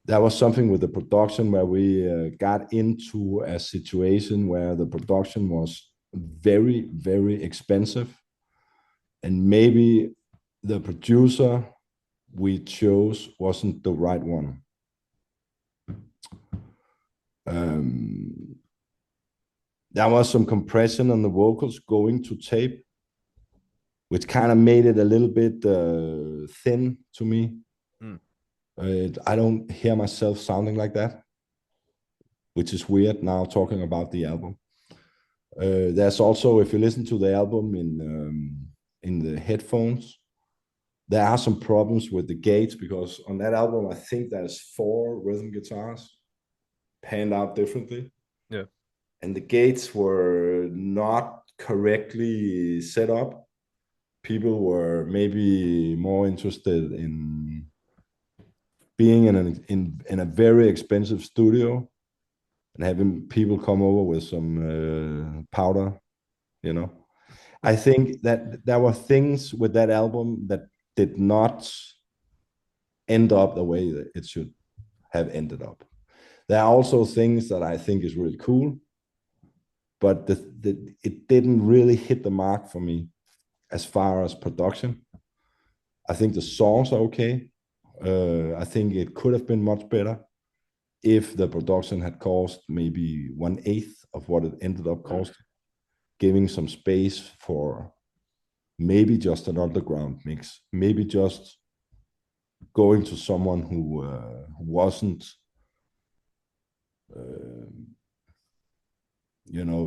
that was something with the production where we got into a situation where the production was very, very expensive, and maybe the producer we chose wasn't the right one. Um, there was some compression on the vocals going to tape, which kind of made it a little bit thin to me. Mm, I don't hear myself sounding like that, which is weird now talking about the album. There's also, if you listen to the album in the headphones, there are some problems with the gates because on that album I think there's 4 rhythm guitars panned out differently, yeah. and the gates were not correctly set up. People were maybe more interested in being in a very expensive studio and having people come over with some powder, you know. I think that there were things with that album that did not end up the way that it should have ended up. There are also things that I think is really cool, but it didn't really hit the mark for me as far as production. I think the songs are okay. I think it could have been much better if the production had cost maybe 1/8 of what it ended up costing, giving some space for maybe just an underground mix, maybe just going to someone who wasn't, uh,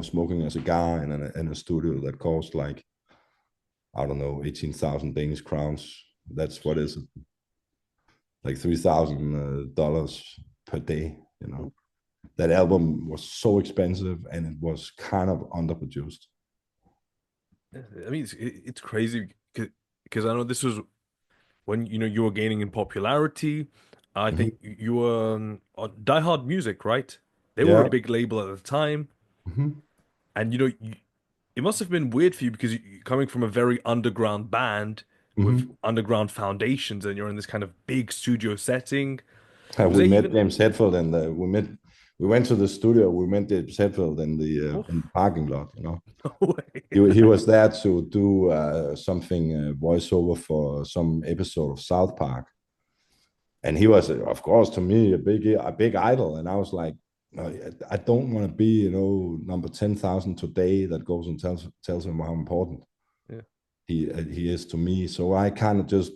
smoking a cigar in a studio that cost like, I don't know, 18,000 Danish crowns. That's what is it? Like $3,000 per day, you know. That album was so expensive and it was kind of underproduced. I mean, it's crazy because I know this was when you were gaining in popularity. I Mm-hmm. think you were on Die Hard Music, right? They were a Yeah. big label at the time, Mm-hmm. and it must have been weird for you because coming from a very underground band with Mm-hmm. underground foundations, and you're in this kind of big studio setting. Was We there met even? James Hetfield and we went to the studio. We met James Hetfield in the Oof, parking lot. You know, no way. he was there to do something voiceover for some episode of South Park, and he was, of course, to me a big idol. And I was like, "No, I don't want to be, number 10,000 today that goes and tells him how important Yeah. he is to me." So I kind of just,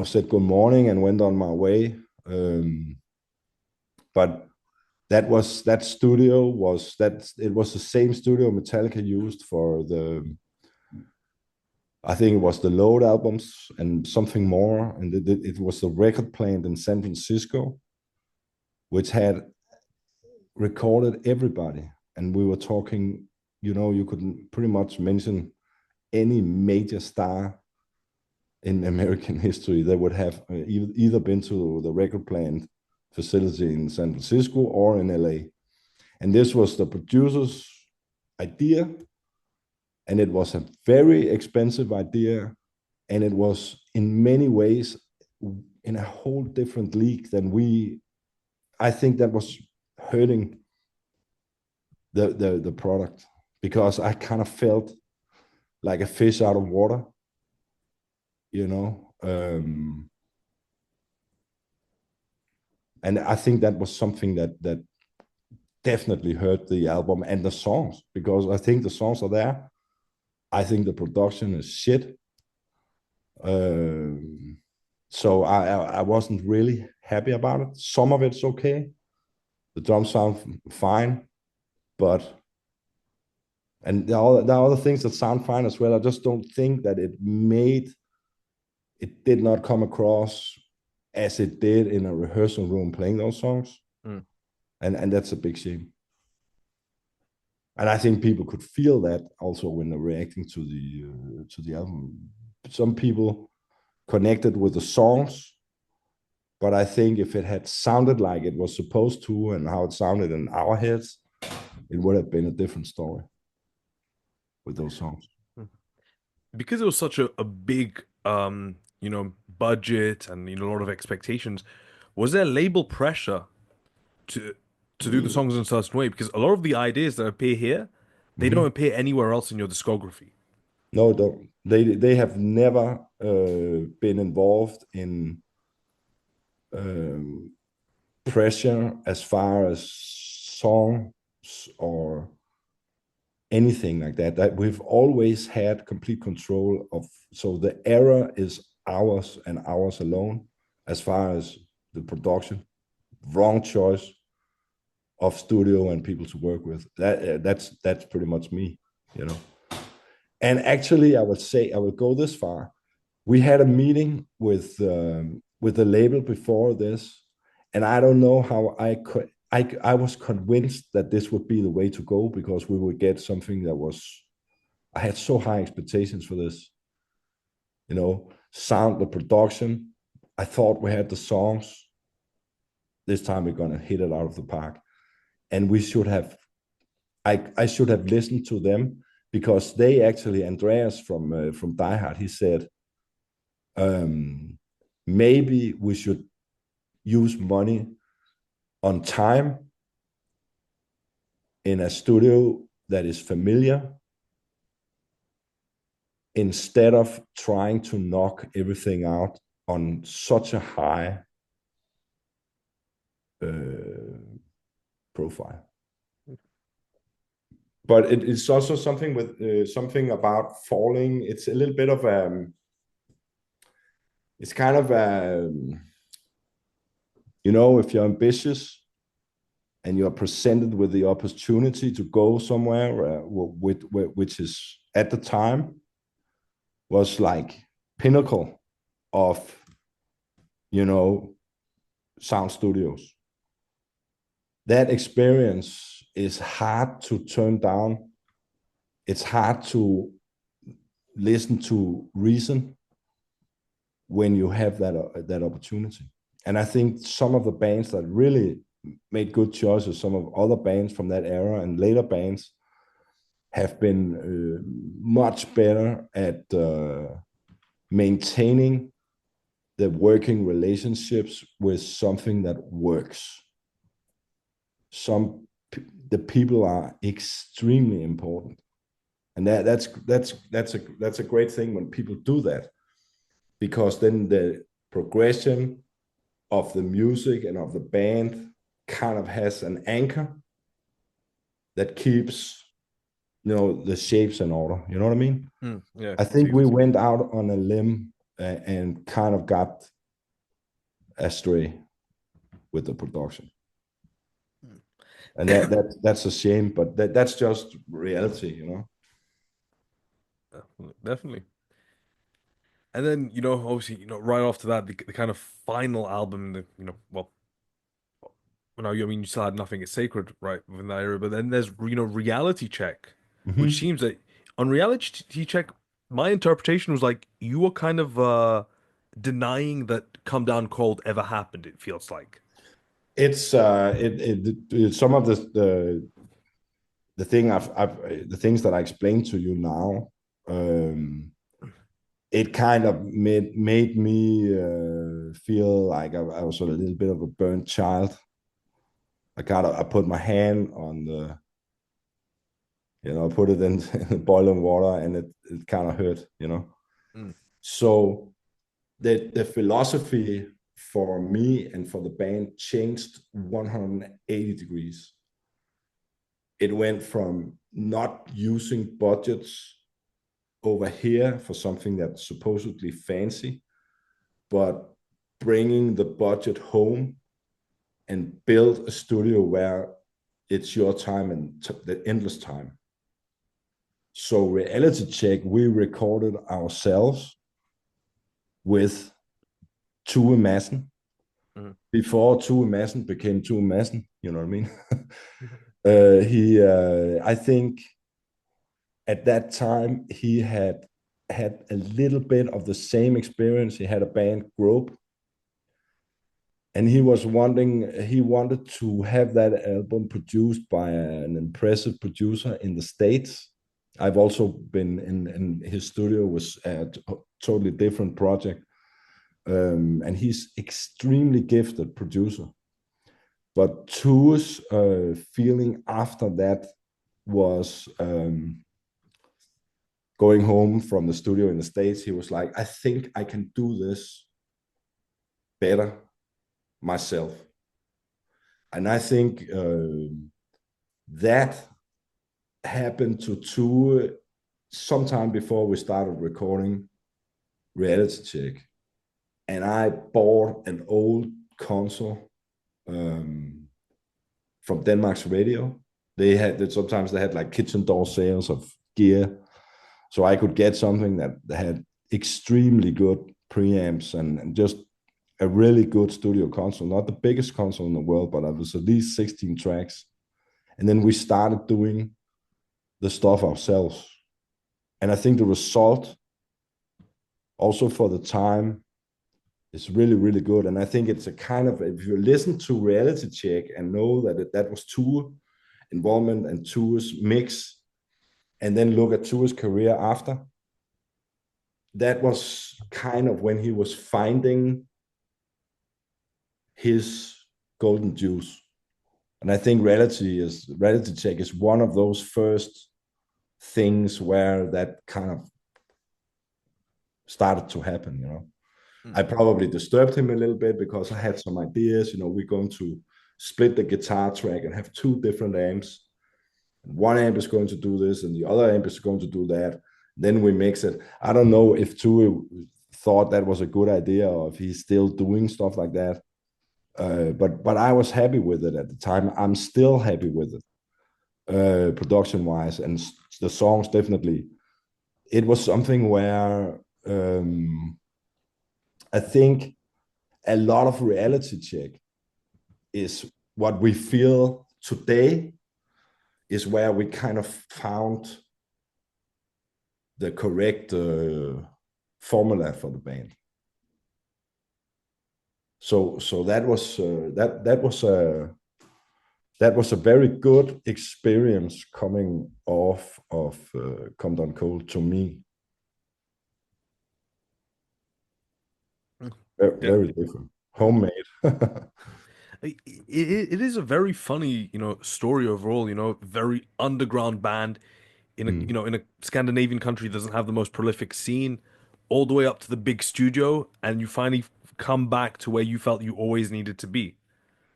said good morning and went on my way. But that studio was that it was the same studio Metallica used for the, I think it was the Load albums and something more, and it was the record plant in San Francisco, which had recorded everybody, and we were talking, you could pretty much mention any major star in American history that would have either been to the record plant facility in San Francisco or in LA. And this was the producer's idea, and it was a very expensive idea, and it was in many ways in a whole different league than we. I think that was hurting the product because I kind of felt like a fish out of water, you know. And I think that was something that definitely hurt the album and the songs, because I think the songs are there. I think the production is shit. So I wasn't really happy about it. Some of it's okay. The drums sound fine, but there are other things that sound fine as well. I just don't think that it did not come across as it did in a rehearsal room playing those songs, Mm. and that's a big shame. And I think people could feel that also when they're reacting to the album. Some people connected with the songs, but I think if it had sounded like it was supposed to and how it sounded in our heads, it would have been a different story with those songs. Mm. Because it was such a big budget and a lot of expectations, was there label pressure to do the songs in a certain way? Because a lot of the ideas that appear here, they don't Mm-hmm. appear anywhere else in your discography. No, they have never been involved in um, pressure as far as songs or anything like that. That we've always had complete control of. So the era is ours and ours alone as far as the production. Wrong choice of studio and people to work with. That's pretty much me, you know. And actually, I would say I would go this far. We had a meeting with the label before this, and I don't know how I could. I was convinced that this would be the way to go because we would get something that was. I had so high expectations for this. Sound, the production. I thought we had the songs. This time we're gonna hit it out of the park, and we should have. I should have listened to them because they actually Andreas from Die Hard, he said, maybe we should use money on time in a studio that is familiar instead of trying to knock everything out on such a high profile. But it's also something with something about falling. It's a little bit of it's kind of if you're ambitious and you're presented with the opportunity to go somewhere which is at the time was like pinnacle of sound studios. That experience is hard to turn down. It's hard to listen to reason when you have that opportunity. And I think some of the bands that really made good choices, some of other bands from that era and later bands have been much better at maintaining the working relationships with something that works. The people are extremely important, and that's a great thing when people do that, because then the progression of the music and of the band kind of has an anchor that keeps the shapes in order. You know what I mean? Yeah, I think we went out on a limb and kind of got astray with the production. And that's a shame, but that's just reality. Definitely. And then, obviously, right after that, the kind of final album, well, I mean, you still had Nothing Is Sacred, right, within that era, but then there's, Reality Check, which Mm-hmm. seems that on Reality Check, my interpretation was like you were kind of denying that Come Down Cold ever happened, it feels like. It's some of the things that I explained to you now. It kind of made me feel like I was a little bit of a burnt child. I put my hand on put it in boiling water, and it kind of hurt. Mm, So the philosophy for me and for the band changed 180 degrees. It went from not using budgets over here for something that's supposedly fancy, but bringing the budget home and build a studio where it's your time and the endless time. So Reality Check, we recorded ourselves with Tue Madsen mm, before Tue Madsen became Tue Madsen. You know what I mean? I think at that time he had a little bit of the same experience. He had a band group, and he wanted to have that album produced by an impressive producer in the States. I've also been in his studio, was a totally different project. And he's extremely gifted producer. But Tue's feeling after that was going home from the studio in the States. He was like, I think I can do this better myself. And I think that happened to Tue sometime before we started recording Reality Check. And I bought an old console from Denmark's radio. Sometimes they had like kitchen door sales of gear. So I could get something that had extremely good preamps and just a really good studio console, not the biggest console in the world, but it was at least 16 tracks. And then we started doing the stuff ourselves. And I think the result, also for the time, is really, really good. And I think it's a kind of, if you listen to Reality Check and know that that was Tour involvement and Tour's mix, and then look at Tour's career after, that was kind of when he was finding his golden juice. And I think Reality Check is one of those first things where that kind of started to happen, you know. Mm. I probably disturbed him a little bit because I had some ideas, you know, we're going to split the guitar track and have two different amps. One amp is going to do this and the other amp is going to do that. Then we mix it. I don't know if Tue thought that was a good idea or if he's still doing stuff like that. But I was happy with it at the time. I'm still happy with it, production wise, and the songs definitely. It was something where I think a lot of Reality Check is what we feel today is where we kind of found the correct formula for the band. So that was that was a very good experience coming off of Come Down Cold to me. Very, Yeah. very different, homemade. It is a very funny, story overall, very underground band in a, Mm. in a Scandinavian country that doesn't have the most prolific scene, all the way up to the big studio, and you finally come back to where you felt you always needed to be.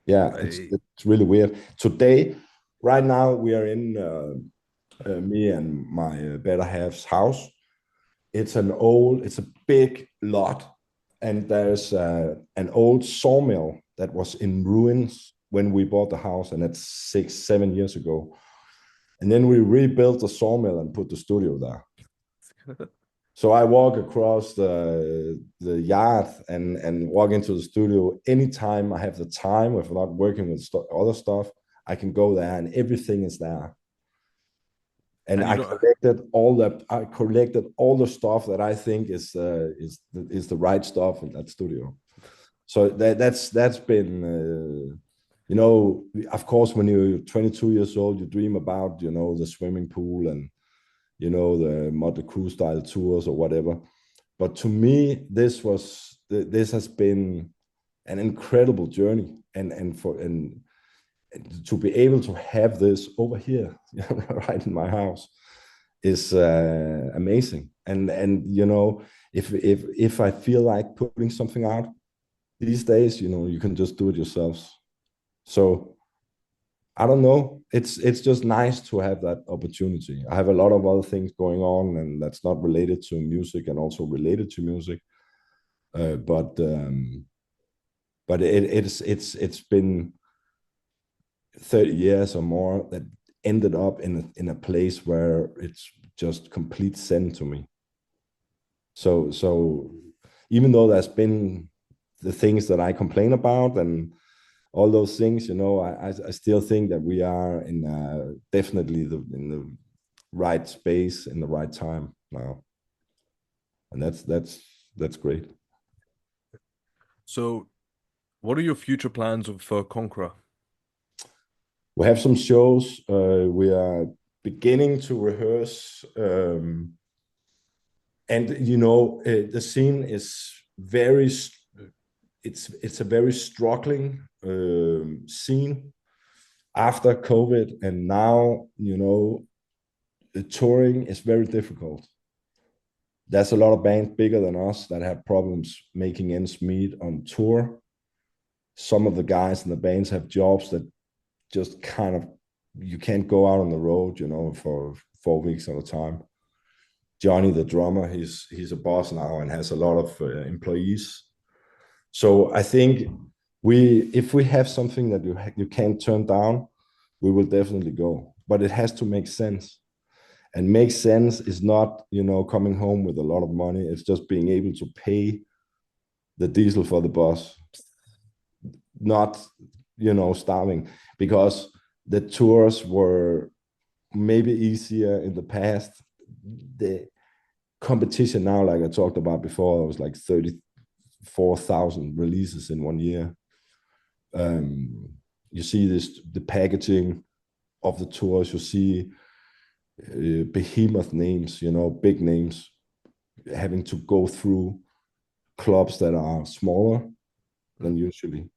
Yeah, I- it's really weird. Today, right now, we are in me and my better half's house. It's a big lot, and there's an old sawmill that was in ruins when we bought the house, and that's 6, 7 years ago. And then we rebuilt the sawmill and put the studio there. So I walk across the yard and walk into the studio anytime I have the time. If I'm not working with other stuff, I can go there and everything is there. And and you don't, I collected all the stuff that I think is the right stuff in that studio. So that's been of course when you're 22 years old you dream about the swimming pool and the Motley Crue style tours or whatever. But to me, this has been an incredible journey, and to be able to have this over here, right in my house, is amazing. And if I feel like putting something out these days, you can just do it yourselves. So I don't know. It's just nice to have that opportunity. I have a lot of other things going on, and that's not related to music, and also related to music. Uh, but um, but it's been 30 years or more that ended up in a place where it's just complete zen to me. So even though there's been the things that I complain about and all those things, I still think that we are in definitely in the right space in the right time now, and that's great. so what are your future plans for Konkhra? We have some shows. We are beginning to rehearse, and the scene is very. It's a very struggling scene after COVID, and now the touring is very difficult. There's a lot of bands bigger than us that have problems making ends meet on tour. Some of the guys in the bands have jobs that just kind of you can't go out on the road, for 4 weeks at a time. Johnny, the drummer, he's a boss now and has a lot of employees. So I think if we have something that you can't turn down, we will definitely go. But it has to make sense. And make sense is not, coming home with a lot of money. It's just being able to pay the diesel for the bus, not, starving, because the tours were maybe easier in the past. The competition now, like I talked about before, it was like 34,000 releases in 1 year. Um, you see the packaging of the tours, you see behemoth names, big names having to go through clubs that are smaller than usually.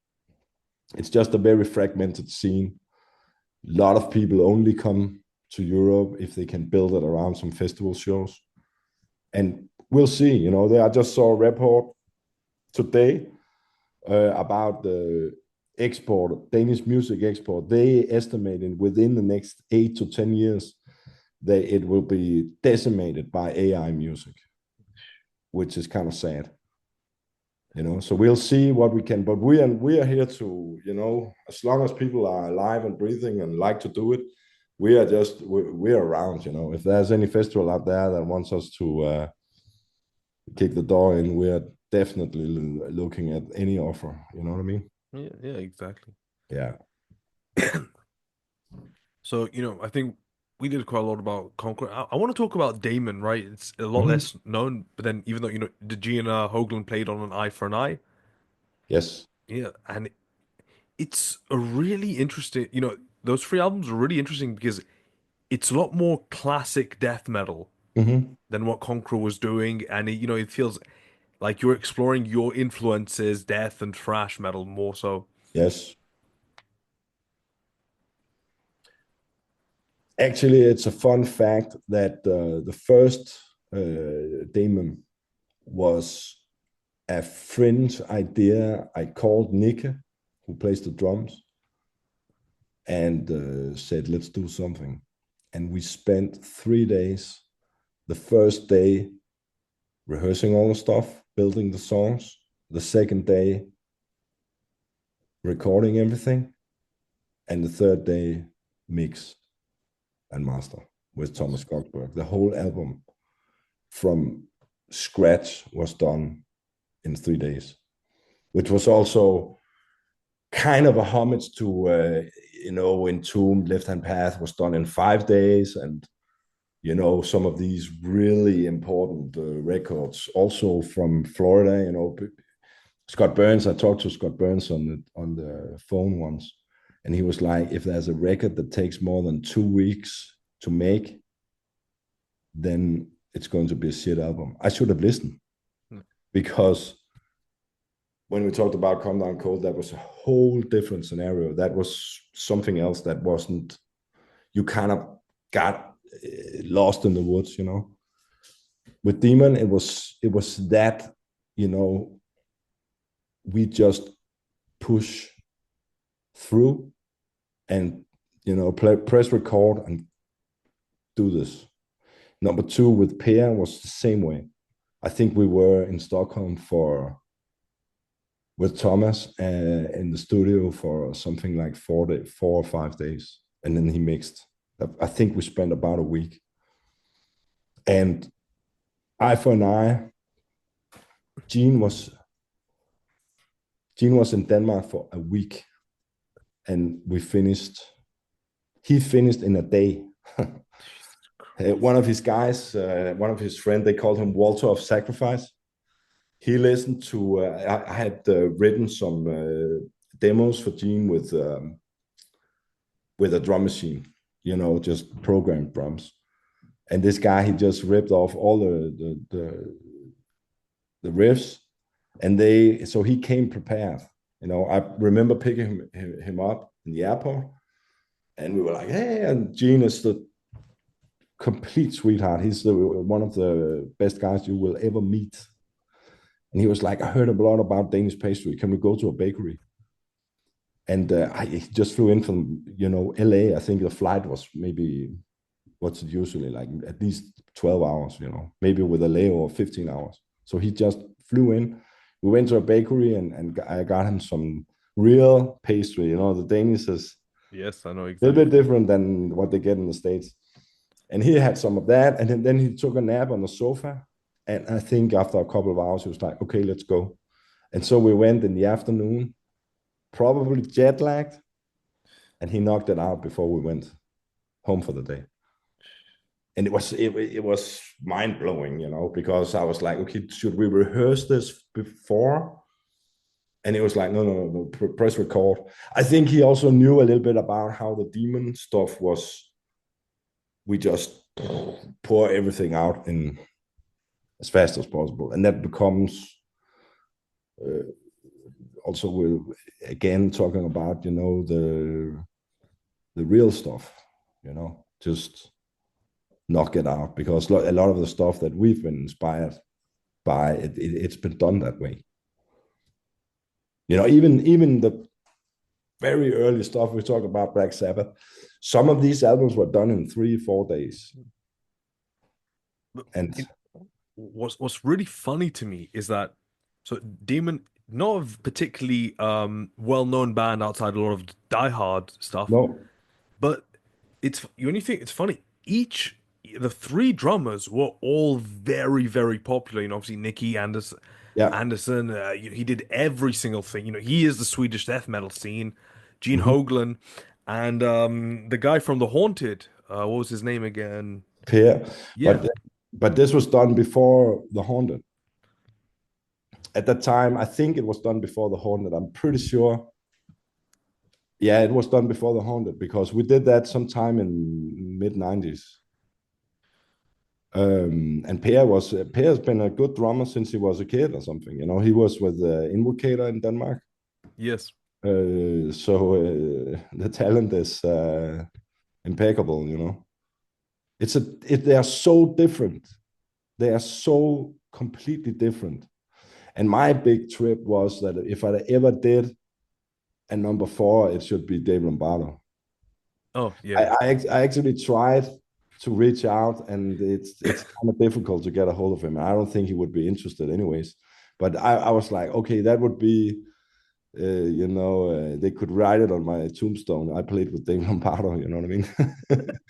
It's just a very fragmented scene. A lot of people only come to Europe if they can build it around some festival shows. And we'll see. I just saw a report today about the export, Danish music export. They estimated within the next 8 to 10 years that it will be decimated by AI music, which is kind of sad. So we'll see what we can, but we are here to, as long as people are alive and breathing and like to do it, we're around. If there's any festival out there that wants us to kick the door in, we are definitely looking at any offer. You know what I mean? Yeah, yeah, exactly. Yeah. So, I think we did quite a lot about Konkhra. I want to talk about Daemon, right? It's a lot Mm-hmm. less known, but then even though, the G and Hoagland played on an eye for an eye, Yes. yeah, and it's a really interesting, those three albums are really interesting because it's a lot more classic death metal Mm-hmm. than what Konkhra was doing, and it feels like you're exploring your influences, death and thrash metal more so. Yes. Actually, it's a fun fact that the first Daemon was a friend's idea. I called Nick, who plays the drums, and said, let's do something. And we spent 3 days. The first day rehearsing all the stuff, building the songs. The second day recording everything. And the third day mix and master with Thomas Skogsberg. The whole album from scratch was done in 3 days, which was also kind of a homage to, Entombed, Left Hand Path was done in 5 days. And, some of these really important records also from Florida, Scott Burns. I talked to Scott Burns on the phone once, and he was like, if there's a record that takes more than 2 weeks to make, then it's going to be a shit album. I should have listened, Hmm. because when we talked about Come Down Cold, that was a whole different scenario. That was something else that wasn't, you kind of got lost in the woods. With Demon, it was that, we just push through and, press record and do this. Number two with Per was the same way. I think we were in Stockholm with Thomas in the studio for something like 4 or 5 days, and then he mixed. I think we spent about a week. And Eye for an Eye, Gene was Gene was in Denmark for a week, and we finished. He finished in a day. One of his guys, one of his friends, they called him Walter of Sacrifice. He listened to. I had written some demos for Gene with a drum machine, just programmed drums. And this guy, he just ripped off all the riffs, and so he came prepared. I remember picking him up in the airport, and we were like, "Hey!" And Gene is the complete sweetheart. He's one of the best guys you will ever meet. And he was like, "I heard a lot about Danish pastry. Can we go to a bakery?" And I just flew in from LA. I think the flight was maybe, what's it usually like, at least 12 hours, maybe with a layover 15 hours. So he just flew in. We went to a bakery, and I got him some real pastry. The Danish is Yes, I know a little bit exactly. different than what they get in the States. And he had some of that. And then he took a nap on the sofa. And I think after a couple of hours, he was like, okay, let's go. And so we went in the afternoon, probably jet lagged, and he knocked it out before we went home for the day. And it was mind blowing, because I was like, okay, should we rehearse this before? And it was like, no, no, no, no, press record. I think he also knew a little bit about how the demon stuff was. We just pour everything out in as fast as possible, and that becomes uh, also we're again talking about the real stuff, just knock it out, because a lot of the stuff that we've been inspired by it's been done that way. Even the very early stuff we talk about Black Sabbath, some of these albums were done in 3-4 days. But And what's really funny to me is that so Daemon, not a particularly well-known band outside a lot of diehard stuff, no, but it's when you think it's funny, the three drummers were all very, very popular. Obviously yeah. Anderson, he did every single thing. He is the Swedish death metal scene. Gene Mm-hmm. Hoglan, and the guy from The Haunted. What was his name again? Peer. Yeah. But this was done before The Haunted. At that time, I think it was done before The Haunted. I'm pretty sure. Yeah, it was done before The Haunted, because we did that sometime in mid-90s. And Per's been a good drummer since he was a kid or something. He was with Invocator in Denmark. Yes. So the talent is impeccable. They are so different. They are so completely different. And my big trip was that if I ever did a number 4, it should be Dave Lombardo. Oh yeah. I actually tried to reach out, and it's kind of difficult to get a hold of him. I don't think he would be interested anyways. But I was like, okay, that would be, they could write it on my tombstone. I played with Dave Lombardo. You know what I mean?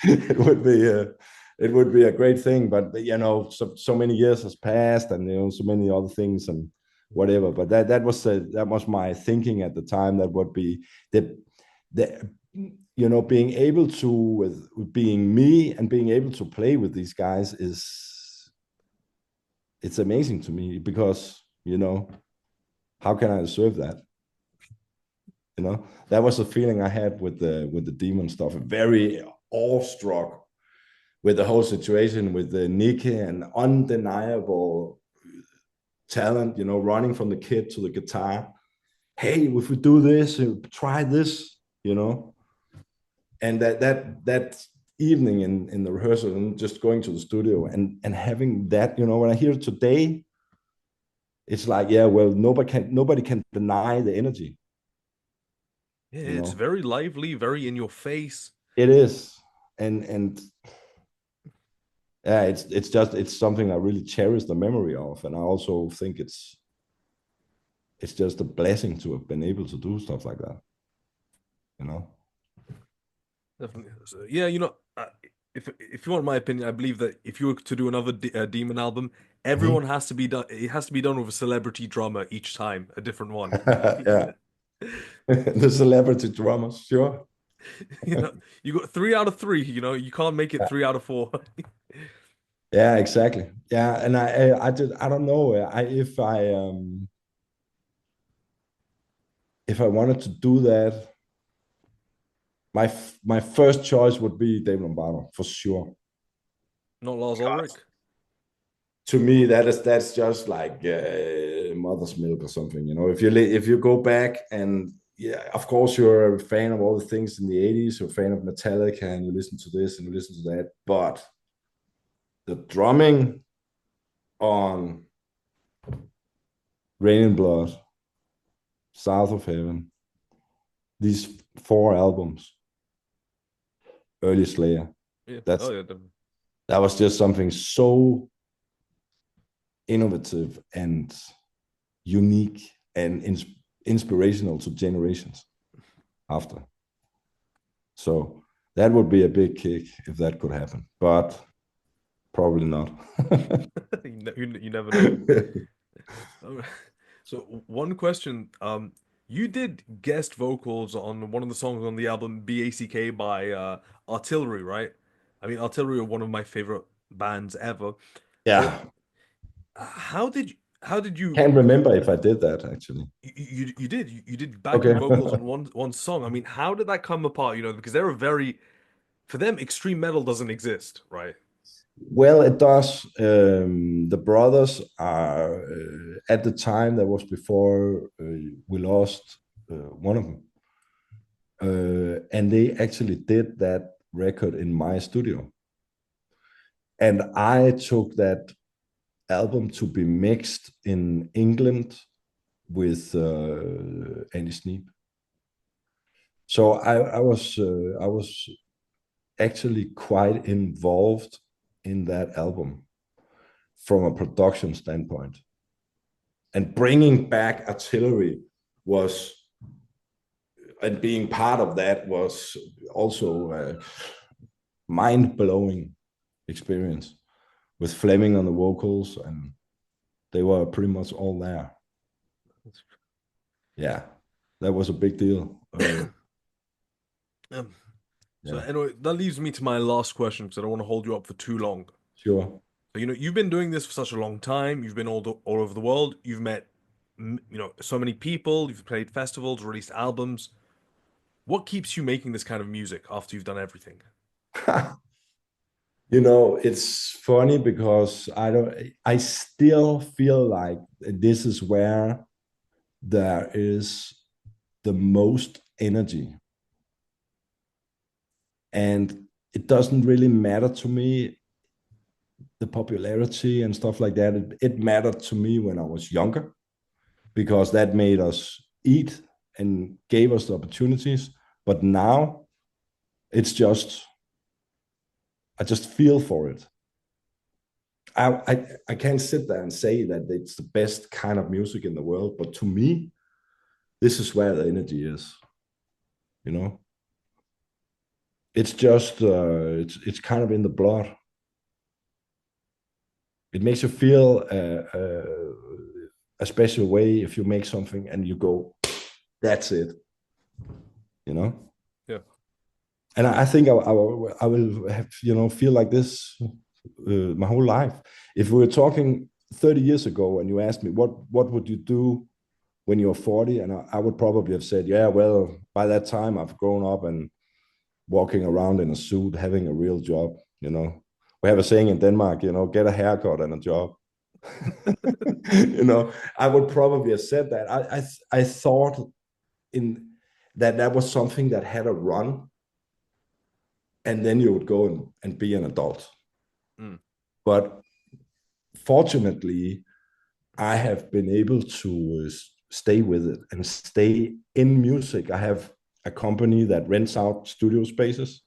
It would be a great thing. But so many years has passed, and so many other things and whatever. But that was my thinking at the time. That would be the being able to, with being me and being able to play with these guys, it's amazing to me, because how can I deserve that? That was the feeling I had with the demon stuff. Very awestruck with the whole situation with the Nicky, and undeniable talent, running from the kid to the guitar. Hey, if we do this, try this, and that evening in the rehearsal, and just going to the studio and having that, when I hear it today, it's like, yeah, well, nobody can deny the energy. Yeah, you it's know very lively, very in your face. it is. And yeah, it's something I really cherish the memory of, and I also think it's just a blessing to have been able to do stuff like that. you know Definitely. So, yeah, if you want my opinion, I believe that if you were to do another Demon album, Mhm. everyone has to be done. It has to be done with a celebrity drummer each time, a different one. Yeah. The celebrity drummers, sure. You got 3 out of 3. You can't make it 3 out of 4. Yeah, exactly. Yeah, and I don't know. If I wanted to do that, my first choice would be Dave Lombardo for sure. Not Lars Ulrich. To me, that's just like mother's milk or something. If you go back, and yeah, of course you're a fan of all the things in the 80s, you're a fan of Metallica, and you listen to this and you listen to that, but the drumming on Rain and Blood, South of Heaven, these 4 albums, early Slayer, Yeah. that's Oh yeah. Definitely. that was just something so innovative and unique and inspirational to generations after. So that would be a big kick if that could happen, but probably not. You never know. All right. So one question, you did guest vocals on one of the songs on the album BACK by Artillery, right? I mean, Artillery are one of my favorite bands ever. So Yeah, how did you can't remember if I did that actually. you did backing Okay. vocals on one song. I mean, how did that come apart? You know, because they're a very for them extreme metal doesn't exist, right? Well, it does. The brothers are at the time that was before we lost one of them, and they actually did that record in my studio, and I took that album to be mixed in England with Andy Sneap. So I was actually quite involved in that album from a production standpoint. And bringing back Artillery was, and being part of that was also a mind blowing experience with Fleming on the vocals, and they were pretty much all there. Yeah, that was a big deal. Um, so Yeah, anyway, that leaves me to my last question because I don't want to hold you up for too long. sure. So, you know, you've been doing this for such a long time. You've been all over the world. You've met, you know, so many people. You've played festivals, released albums. What keeps you making this kind of music after you've done everything? You know, it's funny because I still feel like this is where there is the most energy. And it doesn't really matter to me, the popularity and stuff like that. It mattered to me when I was younger because that made us eat and gave us the opportunities. But now it's just, I just feel for it. I can't sit there and say that it's the best kind of music in the world, but to me, this is where the energy is. You know, it's just it's kind of in the blood. It makes you feel a special way if you make something and you go, that's it. You know, Yeah. and I think I will have, you know, feel like this my whole life. If we were talking 30 years ago and you asked me what would you do when you're 40, and I would probably have said, yeah, well, by that time I've grown up and walking around in a suit, having a real job. You know, we have a saying in Denmark, you know, get a haircut and a job. You know, I would probably have said that. I thought in that was something that had a run, and then you would go and be an adult. Mm. But fortunately, I have been able to stay with it and stay in music. I have a company that rents out studio spaces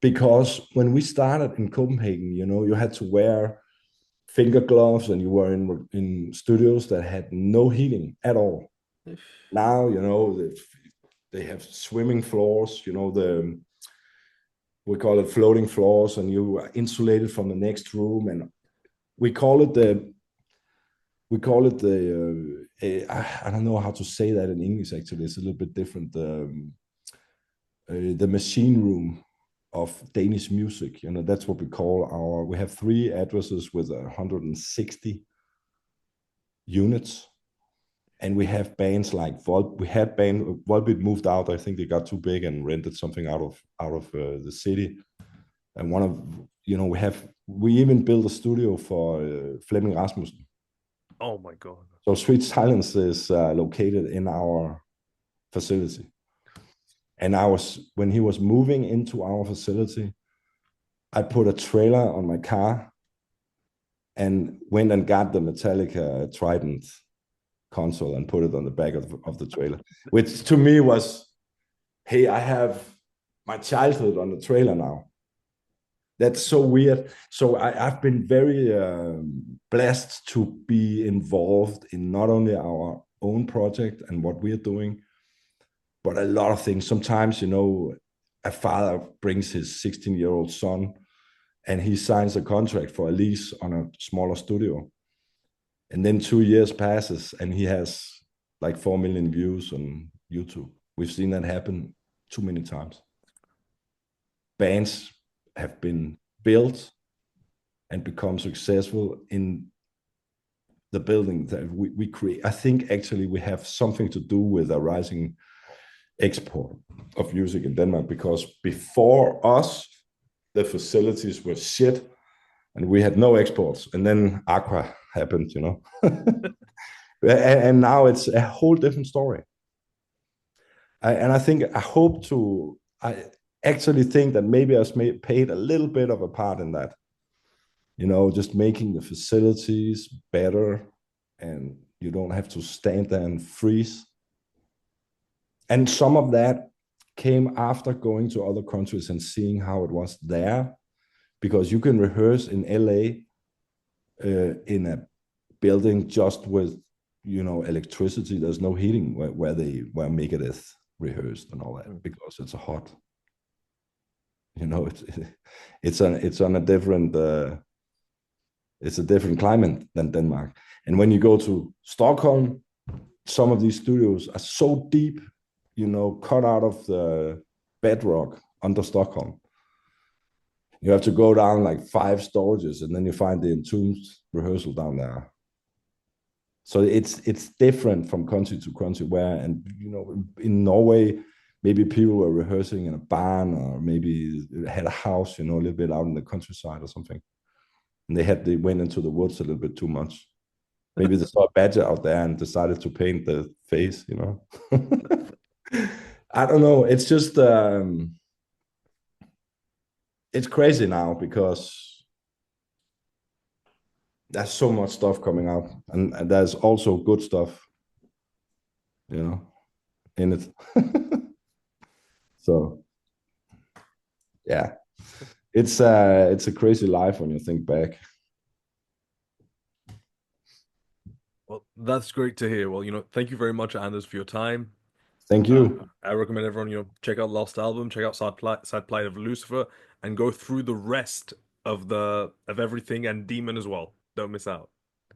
because when we started in Copenhagen, you know, you had to wear finger gloves and you were in studios that had no heating at all. Now, you know, they have swimming floors, you know, we call it floating floors, and you are insulated from the next room. And we call it the I don't know how to say that in English. Actually, it's a little bit different. The machine room of Danish music. You know, that's what we call our. We have 3 addresses with 160 units, and we have bands like Volt. We had band Volbeat moved out. I think they got too big and rented something out of the city. And one of, you know, we even built a studio for Flemming Rasmussen. Oh my God. So Sweet Silence is located in our facility. And when he was moving into our facility, I put a trailer on my car and went and got the Metallica Trident console and put it on the back of the trailer, which to me was, hey, I have my childhood on the trailer now. That's so weird. So I've been very blessed to be involved in not only our own project and what we're doing, but a lot of things. Sometimes, you know, a father brings his 16-year-old son and he signs a contract for a lease on a smaller studio. And then 2 years passes and he has like 4 million views on YouTube. We've seen that happen too many times. Bands have been built and become successful in the building that we create. I think actually we have something to do with a rising export of music in Denmark, because before us, the facilities were shit and we had no exports. And then Aqua happened, you know. And now it's a whole different story. And I think I actually think that maybe I paid a little bit of a part in that, you know, just making the facilities better and you don't have to stand there and freeze. And some of that came after going to other countries and seeing how it was there, because you can rehearse in LA in a building just with, you know, electricity. There's no heating where Megadeth rehearsed and all that, because it's a hot, you know, it's on a different it's a different climate than Denmark. And when you go to Stockholm, some of these studios are so deep, you know, cut out of the bedrock under Stockholm. You have to go down like 5 storages, and then you find the Entombed rehearsal down there. So it's different from country to country. Where, and you know, in Norway, maybe people were rehearsing in a barn, or maybe had a house, you know, a little bit out in the countryside or something. And they went into the woods a little bit too much. Maybe they saw a badger out there and decided to paint the face, you know. I don't know. It's just it's crazy now because there's so much stuff coming out, and there's also good stuff, you know, in it. So yeah, it's a crazy life when you think back. Well, that's great to hear. Well, thank you very much, Anders, for your time. Thank you. I recommend everyone, check out Lost Album, check out Sad Plight of Lucifer, and go through the rest of everything and Demon as well. Don't miss out.